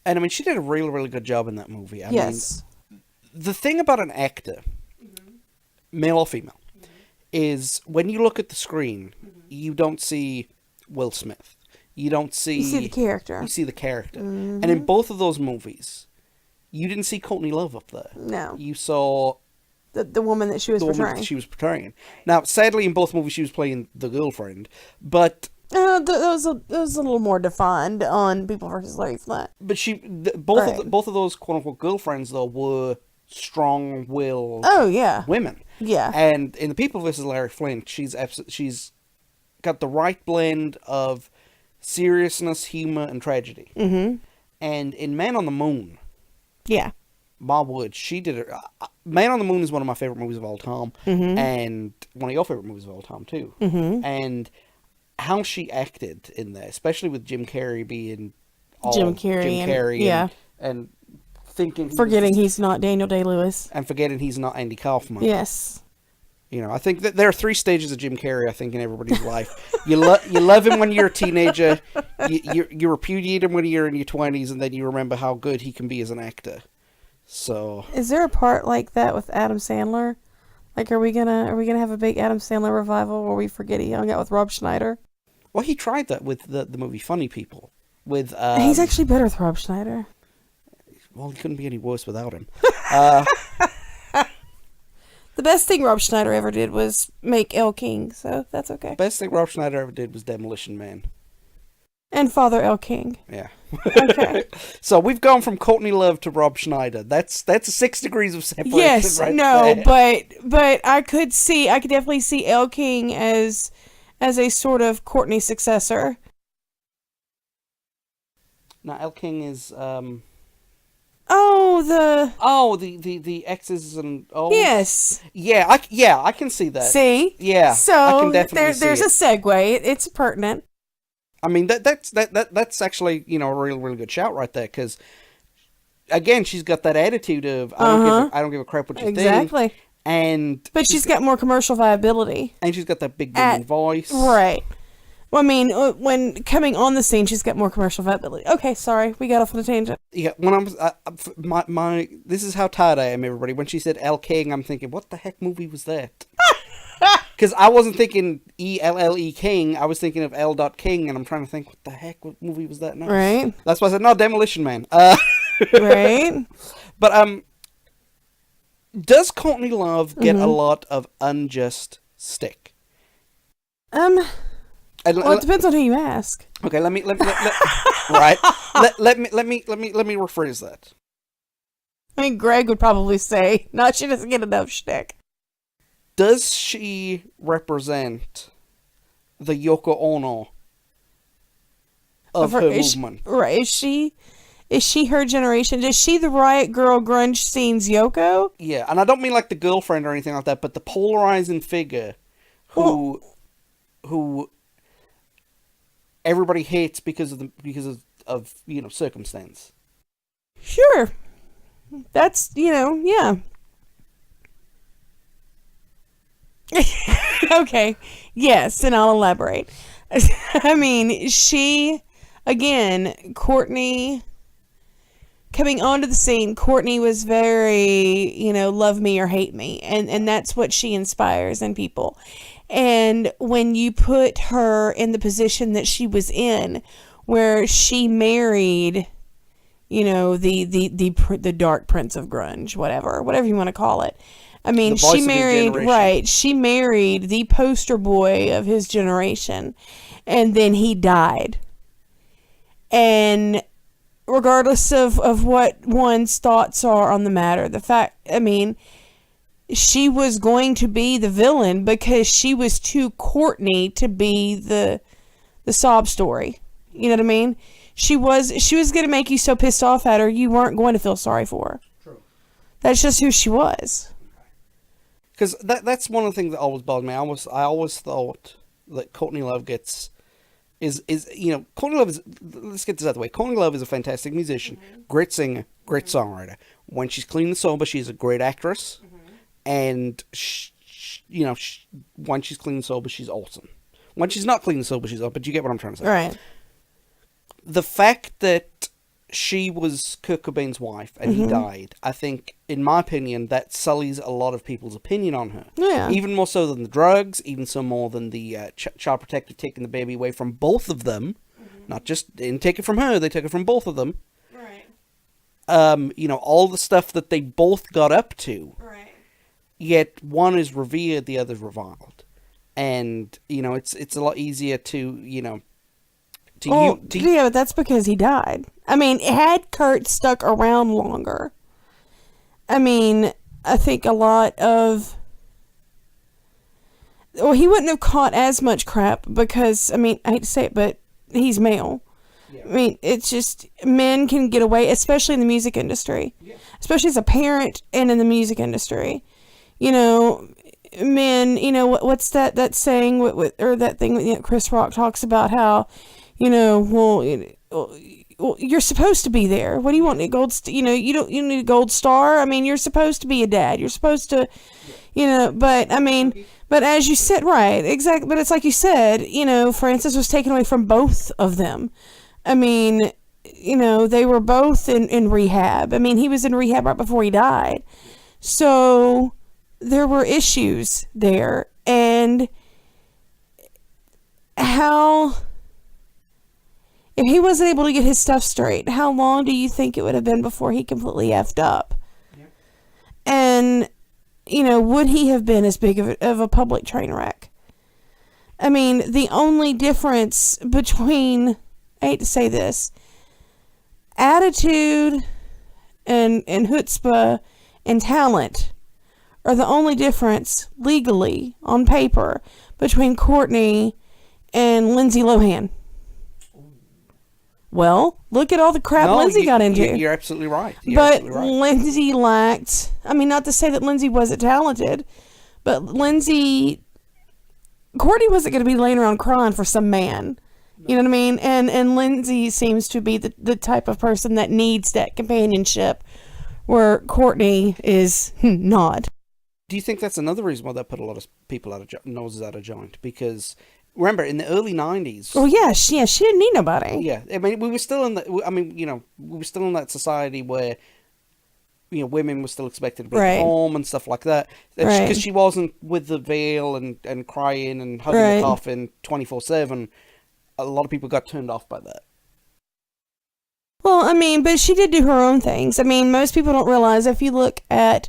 [SPEAKER 1] And I mean, she did a really, really good job in that movie. I
[SPEAKER 3] yes.
[SPEAKER 1] mean, the thing about an actor, male or female, is when you look at the screen, you don't see Will Smith. You don't see...
[SPEAKER 3] You see the character.
[SPEAKER 1] You see the character. And in both of those movies, you didn't see Courtney Love up there.
[SPEAKER 3] No.
[SPEAKER 1] You saw...
[SPEAKER 3] The woman that she was portraying.
[SPEAKER 1] Woman that she was portraying. Now, sadly, in both movies, she was playing the girlfriend, but...
[SPEAKER 3] that was a little more defined on People vs. Larry Flint.
[SPEAKER 1] But both of those quote-unquote girlfriends, though, were strong-willed women.
[SPEAKER 3] Yeah.
[SPEAKER 1] And in The People vs. Larry Flint, she's got the right blend of seriousness, humor, and tragedy. Mm-hmm. And in Man on the Moon...
[SPEAKER 3] Yeah.
[SPEAKER 1] Bob Wood, she did it. Man on the Moon is one of my favorite movies of all time, and one of your favorite movies of all time too. Mm-hmm. And how she acted in there, especially with Jim Carrey being all
[SPEAKER 3] Jim Carrey,
[SPEAKER 1] and
[SPEAKER 3] forgetting he's not Daniel Day-Lewis,
[SPEAKER 1] and forgetting he's not Andy Kaufman.
[SPEAKER 3] Yes.
[SPEAKER 1] You know, I think that there are 3 stages of Jim Carrey, I think, in everybody's life. You love him when you're a teenager, you repudiate him when you're in your 20s, and then you remember how good he can be as an actor. So,
[SPEAKER 3] is there a part like that with Adam Sandler? Like, are we gonna have a big Adam Sandler revival where we forget he hung out with Rob Schneider?
[SPEAKER 1] Well, he tried that with the movie Funny People. With
[SPEAKER 3] he's actually better with Rob Schneider.
[SPEAKER 1] Well, he couldn't be any worse without him.
[SPEAKER 3] The best thing Rob Schneider ever did was make El King, so that's okay.
[SPEAKER 1] The best thing Rob Schneider ever did was Demolition Man.
[SPEAKER 3] And Father El King.
[SPEAKER 1] Yeah.
[SPEAKER 3] Okay.
[SPEAKER 1] So we've gone from Courtney Love to Rob Schneider. That's 6 degrees of separation.
[SPEAKER 3] Yes,
[SPEAKER 1] right
[SPEAKER 3] no,
[SPEAKER 1] there.
[SPEAKER 3] but I could definitely see El King as a sort of Courtney successor.
[SPEAKER 1] Now El King is the exes and
[SPEAKER 3] yes.
[SPEAKER 1] Yeah, I can see that.
[SPEAKER 3] See?
[SPEAKER 1] Yeah.
[SPEAKER 3] So
[SPEAKER 1] I can definitely
[SPEAKER 3] there's a segue. It's pertinent.
[SPEAKER 1] I mean that's actually, you know, a really, really good shout right there, because again, she's got that attitude of I don't give a crap what you think.
[SPEAKER 3] Exactly. But she's got more commercial viability.
[SPEAKER 1] And she's got that big booming voice.
[SPEAKER 3] Right. Well, I mean, when coming on the scene, she's got more commercial viability. Okay, sorry, we got off on a tangent.
[SPEAKER 1] Yeah, when I was this is how tired I am, everybody. When she said El King, I'm thinking, what the heck movie was that? Because I wasn't thinking ELLE King, I was thinking of L. King, and I'm trying to think, what the heck, what movie was that now?
[SPEAKER 3] Right.
[SPEAKER 1] That's why I said, no, Demolition Man.
[SPEAKER 3] Right.
[SPEAKER 1] But, does Courtney Love get a lot of unjust stick?
[SPEAKER 3] Well, it depends on who you ask.
[SPEAKER 1] Okay, let me right. Let me rephrase that.
[SPEAKER 3] I mean, Greg would probably say, no, she doesn't get enough shtick.
[SPEAKER 1] Does she represent the Yoko Ono of her movement?
[SPEAKER 3] Right. Is she her generation? Is she the Riot Girl grunge scene's Yoko?
[SPEAKER 1] Yeah, and I don't mean like the girlfriend or anything like that, but the polarizing figure who everybody hates because of you know, circumstance.
[SPEAKER 3] Sure. That's, you know, yeah. Okay. Yes, and I'll elaborate. I mean, Courtney, coming onto the scene, Courtney was very, you know, love me or hate me. And that's what she inspires in people. And when you put her in the position that she was in, where she married, you know, the dark prince of grunge, whatever you want to call it. I mean, she married the poster boy of his generation, and then he died. And regardless of what one's thoughts are on the matter, she was going to be the villain because she was too Courtney to be the sob story. You know what I mean? She was going to make you so pissed off at her, you weren't going to feel sorry for her.
[SPEAKER 1] True.
[SPEAKER 3] That's just who she was.
[SPEAKER 1] Because that's one of the things that always bothered me. I always thought that Courtney Love Courtney Love is, let's get this out of the way. Courtney Love is a fantastic musician, great singer, great songwriter. When she's clean and sober, she's a great actress. And, when she's clean and sober, she's awesome. When she's not clean and sober, she's awesome. But you get what I'm trying to say.
[SPEAKER 3] Right.
[SPEAKER 1] The fact that she was Kurt Cobain's wife and he died, I think, in my opinion, that sullies a lot of people's opinion on her.
[SPEAKER 3] Yeah.
[SPEAKER 1] Even more so than the drugs, even so more than the child protector taking the baby away from both of them. Not just, they didn't take it from her, they took it from both of them.
[SPEAKER 3] Right.
[SPEAKER 1] All the stuff that they both got up to.
[SPEAKER 3] Right.
[SPEAKER 1] Yet one is revered, the other's reviled. And, it's a lot easier to,
[SPEAKER 3] yeah, but that's because he died. Had Kurt stuck around longer, I think a lot of... Well, he wouldn't have caught as much crap because, I hate to say it, but he's male. Yeah. It's just, men can get away, especially in the music industry. Yeah. Especially as a parent and in the music industry. Men, what's that saying, or that thing Chris Rock talks about, how, you're supposed to be there. What do you want? You don't need a gold star. You're supposed to be a dad. You're supposed to, but as you said, right, exactly. But it's like you said, Francis was taken away from both of them. They were both in rehab. He was in rehab right before he died. So there were issues there. And if he wasn't able to get his stuff straight, how long do you think it would have been before he completely effed up? Yeah. And, would he have been as big of a public train wreck? The only difference between, I hate to say this, attitude and chutzpah and talent are the only difference legally on paper between Courtney and Lindsay Lohan. Well, look at all the crap Lindsay got into.
[SPEAKER 1] You're absolutely right.
[SPEAKER 3] Lindsay lacked... not to say that Lindsay wasn't talented, but Courtney wasn't going to be laying around crying for some man. You know what I mean? And Lindsay seems to be the type of person that needs that companionship, where Courtney is not.
[SPEAKER 1] Do you think that's another reason why that put a lot of people noses out of joint? Because... Remember, in the early 90s...
[SPEAKER 3] Oh, yeah, she didn't need nobody.
[SPEAKER 1] Yeah, we were still in we were still in that society where, women were still expected to be at home and stuff like that. Because she wasn't with the veil and crying and hugging the coffin 24/7. A lot of people got turned off by that.
[SPEAKER 3] Well, but she did do her own things. Most people don't realize, if you look at...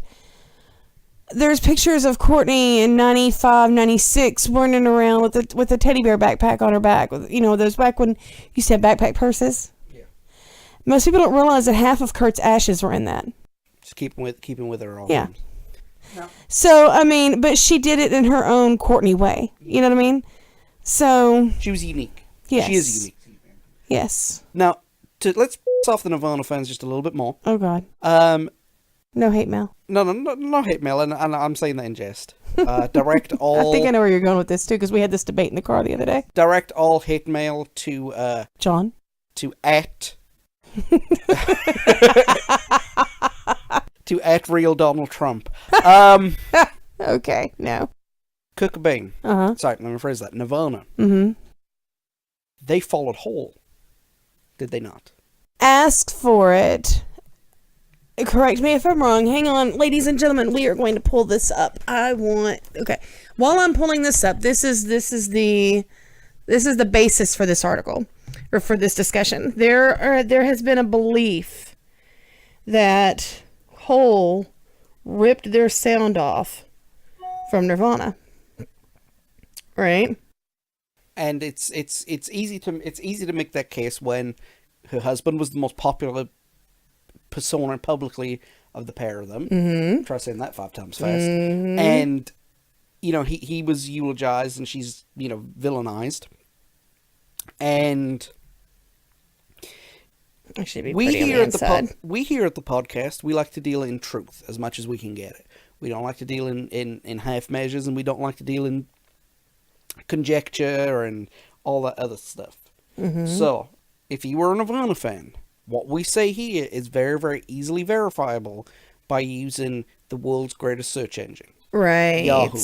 [SPEAKER 3] There's pictures of Courtney in 95, 96 running around with a teddy bear backpack on her back. Those back when you used to have backpack purses. Yeah. Most people don't realize that half of Kurt's ashes were in that.
[SPEAKER 1] Just keeping with her all.
[SPEAKER 3] Yeah. No. So, but she did it in her own Courtney way. You know what I mean? So...
[SPEAKER 1] She was unique.
[SPEAKER 3] Yes.
[SPEAKER 1] She is unique.
[SPEAKER 3] Yes.
[SPEAKER 1] Now, let's piss off the Nirvana fans just a little bit more.
[SPEAKER 3] Oh, God. No hate mail.
[SPEAKER 1] No hate mail, and I'm saying that in jest. Direct all...
[SPEAKER 3] I think I know where you're going with this, too, because we had this debate in the car the other day.
[SPEAKER 1] Direct all hate mail to...
[SPEAKER 3] John?
[SPEAKER 1] To at... to at real Donald Trump.
[SPEAKER 3] Okay, no.
[SPEAKER 1] Kurt Cobain.
[SPEAKER 3] Uh-huh.
[SPEAKER 1] Sorry, let me rephrase that. Nirvana.
[SPEAKER 3] Mm-hmm.
[SPEAKER 1] They followed Hole. Did they not?
[SPEAKER 3] Ask for it. Correct me if I'm wrong. Hang on, ladies and gentlemen, we are going to pull this up. Okay. While I'm pulling this up, this is the basis for this article, or for this discussion. There has been a belief that Hole ripped their sound off from Nirvana. Right?
[SPEAKER 1] And it's easy to make that case when her husband was the most popular persona publicly of the pair of them. Try saying that 5 times fast. And, you know, he was eulogized and she's, you know, villainized. And we here at the podcast, we like to deal in truth as much as we can get it. We don't like to deal in half measures, and we don't like to deal in conjecture and all that other stuff. So, if you were a Nirvana fan, what we say here is very, very easily verifiable by using the world's greatest search engine.
[SPEAKER 3] Right.
[SPEAKER 1] Yahoo.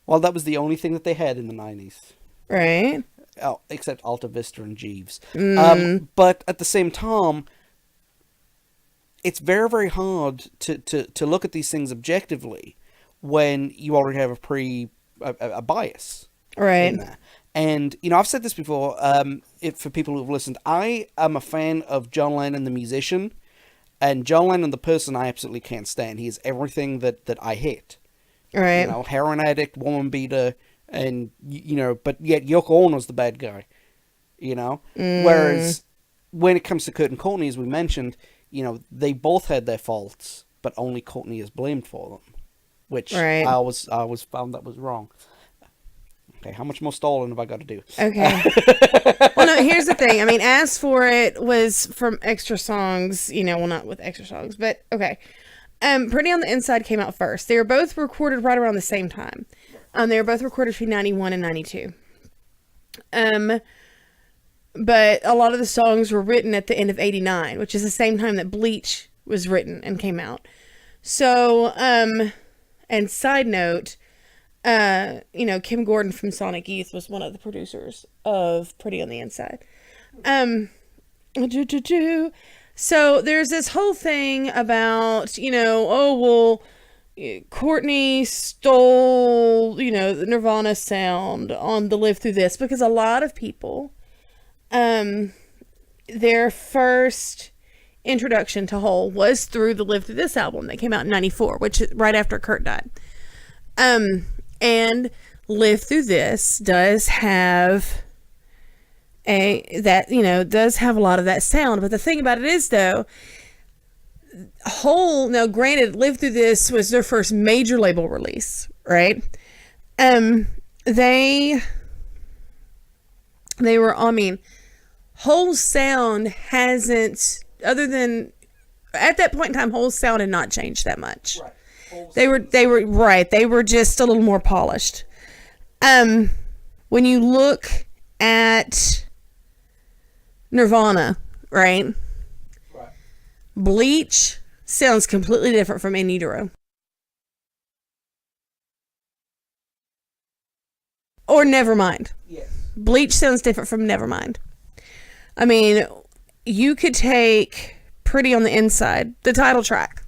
[SPEAKER 1] Well, that was the only thing that they had in the 90s.
[SPEAKER 3] Right.
[SPEAKER 1] Oh, except Alta Vista and Jeeves. But at the same time, it's very, very hard to look at these things objectively when you already have a bias.
[SPEAKER 3] Right.
[SPEAKER 1] In there. And, you know, I've said this before, for people who've listened, I am a fan of John Lennon, the musician, and John Lennon, the person, I absolutely can't stand. He is everything that I hate.
[SPEAKER 3] Right.
[SPEAKER 1] You know, heroin addict, woman beater, and, you know, but yet Yoko Ono's the bad guy, you know? Whereas, when it comes to Kurt and Courtney, as we mentioned, you know, they both had their faults, but only Courtney is blamed for them. Which I always found that was wrong. Okay, how much more stalling have I got to do?
[SPEAKER 3] Okay. Well, no, here's the thing. I mean, As For It was from Extra Songs, you know, well, not with Extra Songs, but okay. Pretty on the Inside came out first. They were both recorded right around the same time. They were both recorded between 91 and 92. But a lot of the songs were written at the end of 89, which is the same time that Bleach was written and came out. So, and side note, you know, Kim Gordon from Sonic Youth was one of the producers of Pretty on the Inside. So there's this whole thing about, you know, oh, well, Courtney stole, you know, the Nirvana sound on the Live Through This, because a lot of people, their first introduction to Hole was through the Live Through This album that came out in 94, which is right after Kurt died. And Live Through This does have does have a lot of that sound. But the thing about it is, though, Hole, now granted, Live Through This was their first major label release, right? They were, I mean, Hole's sound hasn't, other than, at that point in time, Hole's sound had not changed that much. Right. They were right. They were just a little more polished. When you look at Nirvana, right? Bleach sounds completely different from In Utero. Or Nevermind. Yes. Bleach sounds different from Nevermind. I mean, you could take Pretty on the Inside, the title track,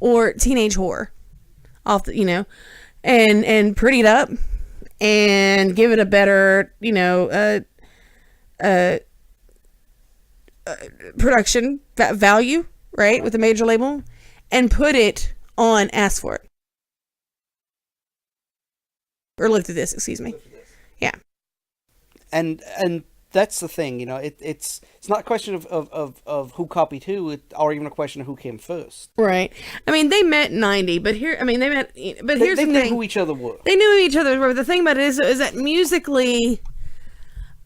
[SPEAKER 3] or Teenage Horror off the, you know, and pretty it up and give it a better, you know, production value, right, with a major label, and put it on Ask For It. Or Live Through This, excuse me. Yeah. And that's the thing, you know, it's not a question of who copied who, or even a question of who came first. Right. I mean, they met 90, but here's the thing. They knew who each other were. They knew who each other were. The thing about it is that musically,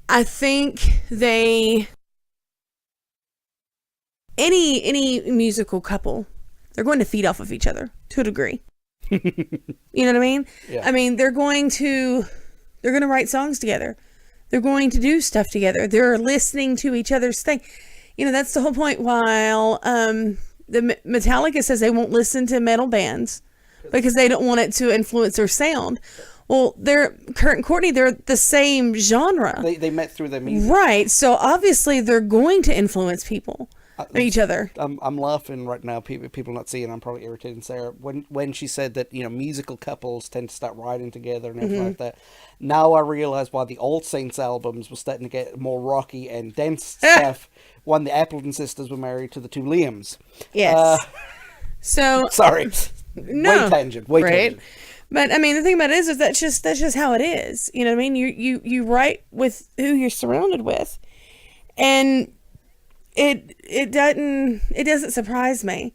[SPEAKER 3] I think any musical couple, they're going to feed off of each other to a degree. You know what I mean? Yeah. I mean, they're going to write songs together. They're going to do stuff together. They're listening to each other's thing. You know, that's the whole point. While the Metallica says they won't listen to metal bands because they don't want it to influence their sound. Well, Kurt and Courtney, they're the same genre. They met through their music. Right. So obviously they're going to influence people. Each other. I'm laughing right now. People not seeing. I'm probably irritating Sarah when she said that, you know, musical couples tend to start writing together and everything like that. Now I realize why the Old Saints albums were starting to get more rocky and dense stuff when the Appleton sisters were married to the two Liams. Yes. So sorry. No. Way tangent. But I mean, the thing about it is that's just how it is. You know what I mean? You write with who you're surrounded with, and it doesn't surprise me.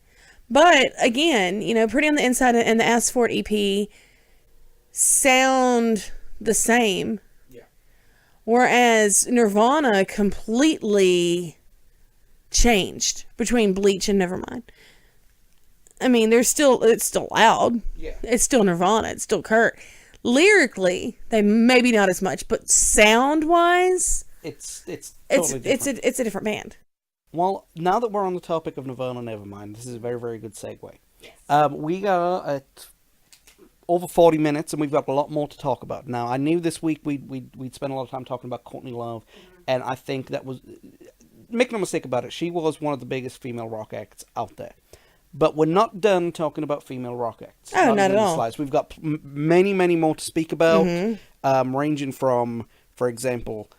[SPEAKER 3] But again, you know, Pretty on the Inside and the Ask For It EP sound the same.
[SPEAKER 1] Yeah.
[SPEAKER 3] Whereas Nirvana completely changed between Bleach and Nevermind. I mean, it's still loud.
[SPEAKER 1] Yeah.
[SPEAKER 3] It's still Nirvana. It's still Kurt. Lyrically, they maybe not as much, but sound wise,
[SPEAKER 1] it's totally different.
[SPEAKER 3] It's a different band.
[SPEAKER 1] Well, now that we're on the topic of Nirvana, Nevermind, this is a very, very good segue. Yes. We are at over 40 minutes, and we've got a lot more to talk about. Now, I knew this week we'd spend a lot of time talking about Courtney Love, and I think that was... Make no mistake about it, she was one of the biggest female rock acts out there. But we're not done talking about female rock acts.
[SPEAKER 3] Oh, not at all.
[SPEAKER 1] Slides. We've got many, many more to speak about, ranging from, for example,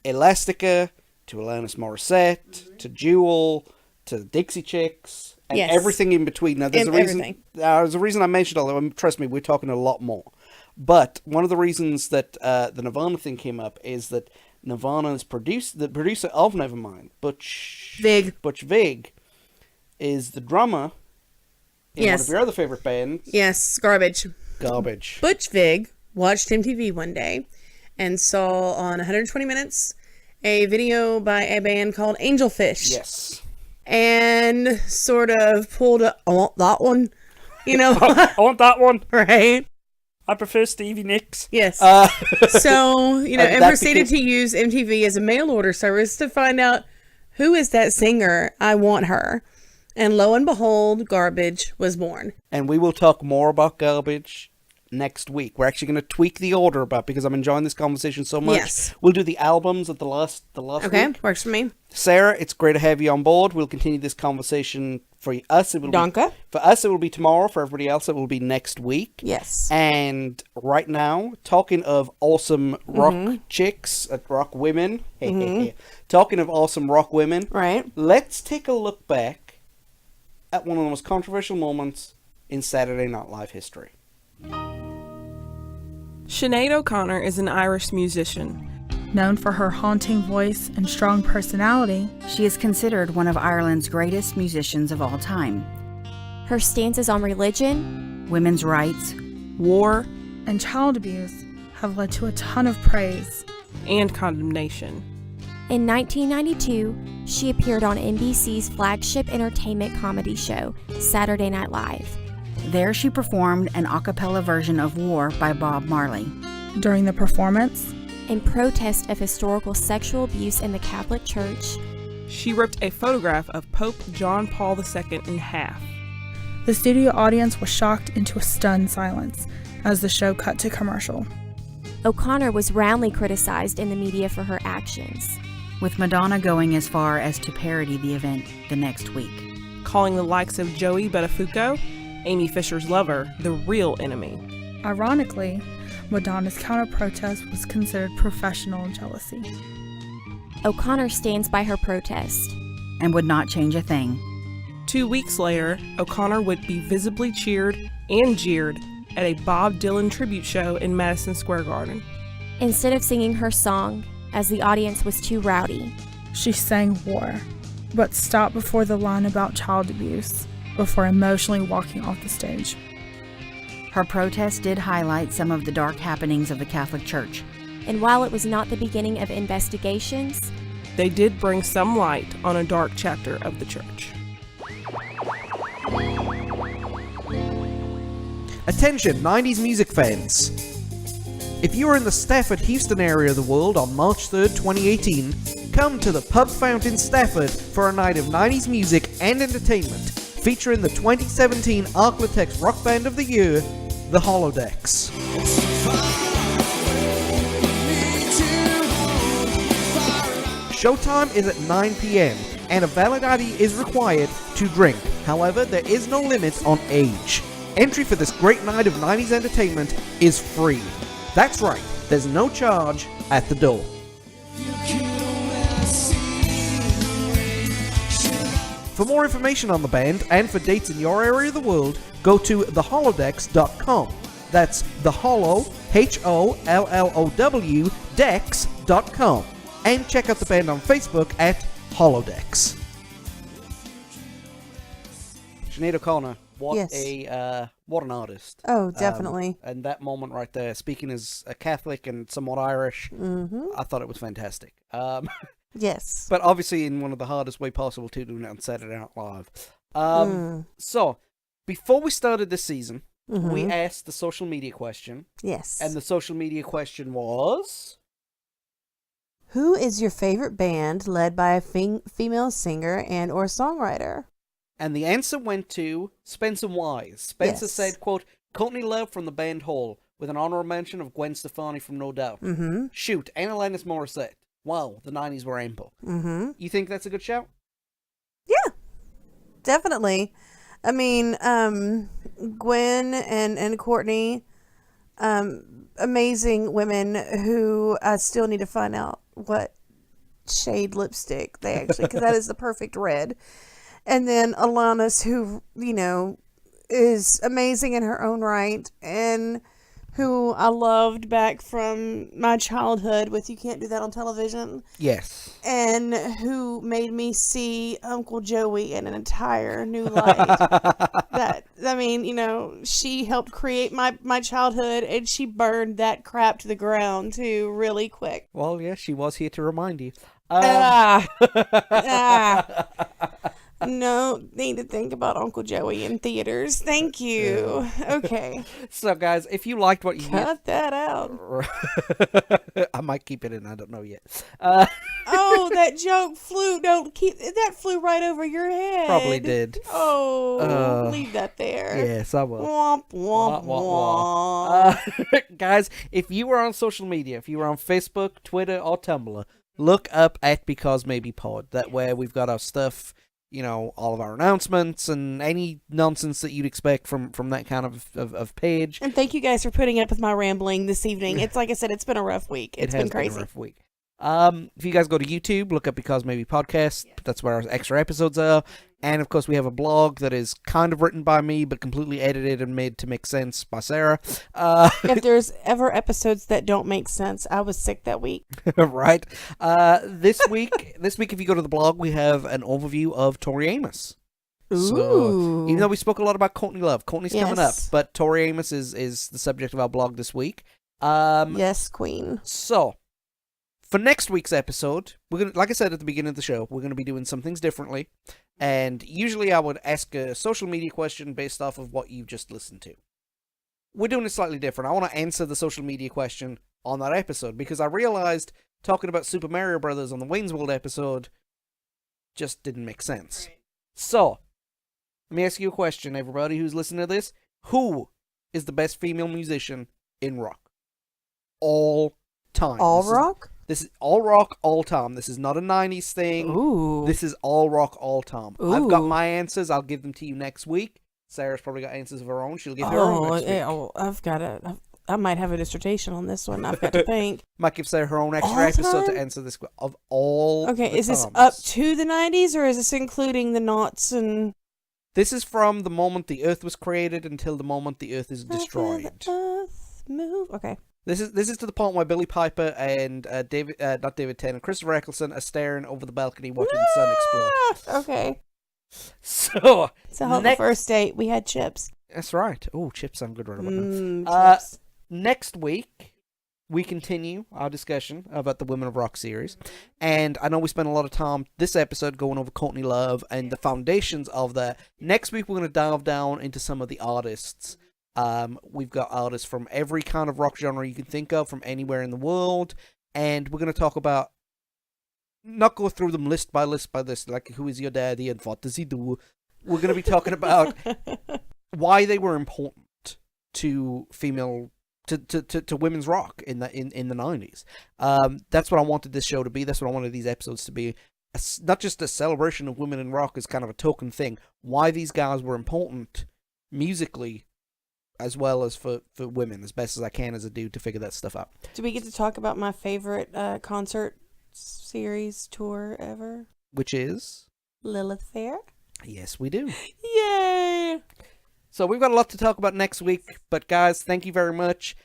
[SPEAKER 1] Elastica, to Alanis Morissette, to Jewel, to the Dixie Chicks, and everything in between. Now, there's a reason I mentioned all that. Trust me, we're talking a lot more. But one of the reasons that the Nirvana thing came up is that Nirvana's the producer of Nevermind, Butch Vig, is the drummer in one of your other favorite bands.
[SPEAKER 3] Yes, Garbage. Butch Vig watched MTV one day and saw on 120 Minutes a video by a band called Angelfish.
[SPEAKER 1] Yes. And
[SPEAKER 3] sort of pulled I want that one. You know?
[SPEAKER 1] I want that one.
[SPEAKER 3] Right?
[SPEAKER 1] I prefer Stevie Nicks.
[SPEAKER 3] Yes. So, you know, and proceeded to use MTV as a mail order service to find out who is that singer. I want her. And lo and behold, Garbage was born. And
[SPEAKER 1] we will talk more about Garbage next week. We're actually going to tweak the order because I'm enjoying this conversation so much.
[SPEAKER 3] Yes.
[SPEAKER 1] We'll do the albums at the last
[SPEAKER 3] okay, week. Works for me.
[SPEAKER 1] Sarah, it's great to have you on board. We'll continue this conversation. For us, it will be tomorrow. For everybody else, it will be next week.
[SPEAKER 3] Yes.
[SPEAKER 1] And right now, talking of awesome rock chicks, rock women. Talking of awesome rock women.
[SPEAKER 3] Right.
[SPEAKER 1] Let's take a look back at one of the most controversial moments in Saturday Night Live history.
[SPEAKER 4] Sinead O'Connor is an Irish musician.
[SPEAKER 5] Known for her haunting voice and strong personality,
[SPEAKER 6] she is considered one of Ireland's greatest musicians of all time.
[SPEAKER 7] Her stances on religion,
[SPEAKER 6] women's rights,
[SPEAKER 4] war,
[SPEAKER 5] and child abuse have led to a ton of praise
[SPEAKER 4] and condemnation.
[SPEAKER 7] In 1992, she appeared on NBC's flagship entertainment comedy show, Saturday Night Live.
[SPEAKER 6] There she performed an a cappella version of War by Bob Marley.
[SPEAKER 5] During the performance,
[SPEAKER 7] in protest of historical sexual abuse in the Catholic Church,
[SPEAKER 4] she ripped a photograph of Pope John Paul II in half.
[SPEAKER 5] The studio audience was shocked into a stunned silence as the show cut to commercial.
[SPEAKER 7] O'Connor was roundly criticized in the media for her actions,
[SPEAKER 6] with Madonna going as far as to parody the event the next week,
[SPEAKER 4] calling the likes of Joey Buttafuoco, Amy Fisher's lover, the real enemy.
[SPEAKER 5] Ironically, Madonna's counter-protest was considered professional jealousy.
[SPEAKER 7] O'Connor stands by her protest
[SPEAKER 6] and would not change a thing.
[SPEAKER 4] 2 weeks later, O'Connor would be visibly cheered and jeered at a Bob Dylan tribute show in Madison Square Garden.
[SPEAKER 7] Instead of singing her song, as the audience was too rowdy,
[SPEAKER 5] she sang War, but stopped before the line about child abuse, before emotionally walking off the stage.
[SPEAKER 6] Her protest did highlight some of the dark happenings of the Catholic Church.
[SPEAKER 7] And while it was not the beginning of investigations,
[SPEAKER 4] they did bring some light on a dark chapter of the church.
[SPEAKER 1] Attention, 90s music fans. If you are in the Stafford, Houston area of the world on March 3rd, 2018, come to the Pub Fountain Stafford for a night of 90s music and entertainment, featuring the 2017 Arklatex Rock Band of the Year, the Holodecks. Showtime is at 9 p.m. and a valid ID is required to drink. However, there is no limit on age. Entry for this great night of 90s entertainment is free. That's right, there's no charge at the door. For more information on the band and for dates in your area of the world, go to theholodecks.com. That's the Hollow, HOLLOW, Dex.com. And check out the band on Facebook at Holodex. Sinead O'Connor, what an artist.
[SPEAKER 3] Oh, definitely.
[SPEAKER 1] And that moment right there, speaking as a Catholic and somewhat Irish, I thought it was fantastic.
[SPEAKER 3] Yes.
[SPEAKER 1] But obviously in one of the hardest way possible to do it on Saturday Night Live. So, before we started this season, we asked the social media question.
[SPEAKER 3] Yes.
[SPEAKER 1] And the social media question was...
[SPEAKER 3] Who is your favorite band led by a female singer and or songwriter?
[SPEAKER 1] And the answer went to Spencer Wise. Spencer said, quote, Courtney Love from the band Hole, with an honorable mention of Gwen Stefani from No Doubt. Shoot, and Alanis Morissette. Wow, the 90s were ample. You think that's a good shout?
[SPEAKER 3] Yeah, definitely. I mean, Gwen and Courtney, amazing women who I still need to find out what shade lipstick they actually, because that is the perfect red. And then Alanis, who, you know, is amazing in her own right, and who I loved back from my childhood with You Can't Do That on Television.
[SPEAKER 1] Yes.
[SPEAKER 3] And who made me see Uncle Joey in an entire new light. She helped create my childhood, and she burned that crap to the ground too really quick.
[SPEAKER 1] Well, yeah, she was here to remind you.
[SPEAKER 3] No, need to think about Uncle Joey in theaters. Thank you. Okay.
[SPEAKER 1] So, guys, if you liked what you
[SPEAKER 3] Cut that out.
[SPEAKER 1] I might keep it in. I don't know yet.
[SPEAKER 3] Oh, that joke flew. That flew right over your head.
[SPEAKER 1] Probably did.
[SPEAKER 3] Oh, leave that there.
[SPEAKER 1] Yes, I will.
[SPEAKER 3] Womp, womp, womp.
[SPEAKER 1] Guys, if you were on social media, if you were on Facebook, Twitter, or Tumblr, look up at Because Maybe Pod. That way we've got our stuff, you know, all of our announcements and any nonsense that you'd expect from that kind of page.
[SPEAKER 3] And thank you guys for putting up with my rambling this evening. It's like I said, it's been a rough week. It's been crazy.
[SPEAKER 1] Been a rough week. If you guys go to YouTube, look up Because Maybe Podcast. That's where our extra episodes are. And of course, we have a blog that is kind of written by me, but completely edited and made to make sense by Sarah.
[SPEAKER 3] If there's ever episodes that don't make sense, I was sick that week.
[SPEAKER 1] Right. This week, if you go to the blog, we have an overview of Tori Amos.
[SPEAKER 3] Ooh.
[SPEAKER 1] So, even though we spoke a lot about Courtney Love, Courtney's coming up,
[SPEAKER 3] Yes.
[SPEAKER 1] but Tori Amos is the subject of our blog this week.
[SPEAKER 3] Yes, Queen.
[SPEAKER 1] So, for next week's episode, we're gonna, like I said at the beginning of the show, we're gonna be doing some things differently. And usually I would ask a social media question based off of what you've just listened to. We're doing it slightly different. I want to answer the social media question on that episode because I realized talking about Super Mario Brothers on the Wayne's World episode just didn't make sense. So, let me ask you a question, everybody who's listening to this. Who is the best female musician in rock? All time.
[SPEAKER 3] Rock?
[SPEAKER 1] This is all rock, all time. This is not a 90s thing.
[SPEAKER 3] Ooh.
[SPEAKER 1] This is all rock, all time.
[SPEAKER 3] Ooh.
[SPEAKER 1] I've got my answers. I'll give them to you next week. Sarah's probably got answers of her own. She'll give her own next week.
[SPEAKER 3] I've got I might have a dissertation on this one. I've got to think.
[SPEAKER 1] Might give Sarah her own extra
[SPEAKER 3] All
[SPEAKER 1] episode
[SPEAKER 3] time?
[SPEAKER 1] to answer this of all.
[SPEAKER 3] Okay,
[SPEAKER 1] the
[SPEAKER 3] is this
[SPEAKER 1] times.
[SPEAKER 3] up to the 90s, or is this including the knots and...
[SPEAKER 1] This is from the moment the Earth was created until the moment the Earth is destroyed.
[SPEAKER 3] Earth move. Okay.
[SPEAKER 1] This is to the point where Billy Piper and not David Tennant, Christopher Eccleston are staring over the balcony watching the sun explode.
[SPEAKER 3] Okay.
[SPEAKER 1] So
[SPEAKER 3] So the first date, we had chips.
[SPEAKER 1] That's right. Oh, chips sound good right about now.
[SPEAKER 3] Chips.
[SPEAKER 1] Next week, we continue our discussion about the Women of Rock series. And I know we spent a lot of time this episode going over Courtney Love and the foundations of that. Next week, we're going to dive down into some of the artists. We've got artists from every kind of rock genre you can think of, from anywhere in the world. And we're going to talk about, not go through them list by list, like who is your daddy and what does he do. We're going to be talking about why they were important to female... To women's rock in the 90s. That's what I wanted this show to be. That's what I wanted these episodes to be. Not just a celebration of women in rock as kind of a token thing. Why these guys were important musically, as well as for women, as best as I can as a dude to figure that stuff out.
[SPEAKER 3] Do we get to talk about my favorite concert series tour ever?
[SPEAKER 1] Which is?
[SPEAKER 3] Lilith Fair.
[SPEAKER 1] Yes, we do.
[SPEAKER 3] Yay!
[SPEAKER 1] So we've got a lot to talk about next week, but guys, thank you very much.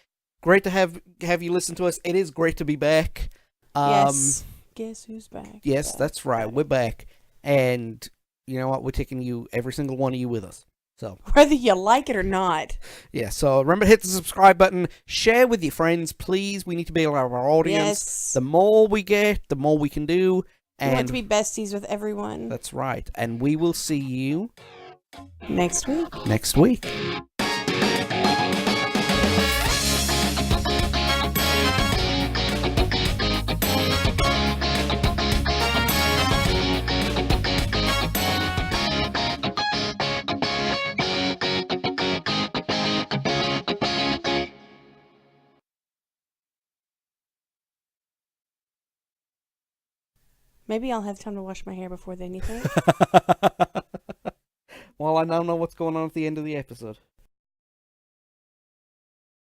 [SPEAKER 1] Great to have you listen to us. It is great to be back.
[SPEAKER 3] Yes. Guess who's back?
[SPEAKER 1] Yes,
[SPEAKER 3] Back,
[SPEAKER 1] that's right.
[SPEAKER 3] back.
[SPEAKER 1] We're back. And you know what? We're taking you, every single one of you, with us. So
[SPEAKER 3] Whether you like it or not.
[SPEAKER 1] yeah, so remember to hit the subscribe button. Share with your friends, please. We need to build our audience.
[SPEAKER 3] Yes.
[SPEAKER 1] The more we get, the more we can do.
[SPEAKER 3] We want
[SPEAKER 1] And
[SPEAKER 3] to be besties with everyone.
[SPEAKER 1] that's right. And we will see you
[SPEAKER 3] Next week.
[SPEAKER 1] next week.
[SPEAKER 3] Maybe I'll have time to wash my hair before then, you think?
[SPEAKER 1] Well, I now know what's going on at the end of the episode.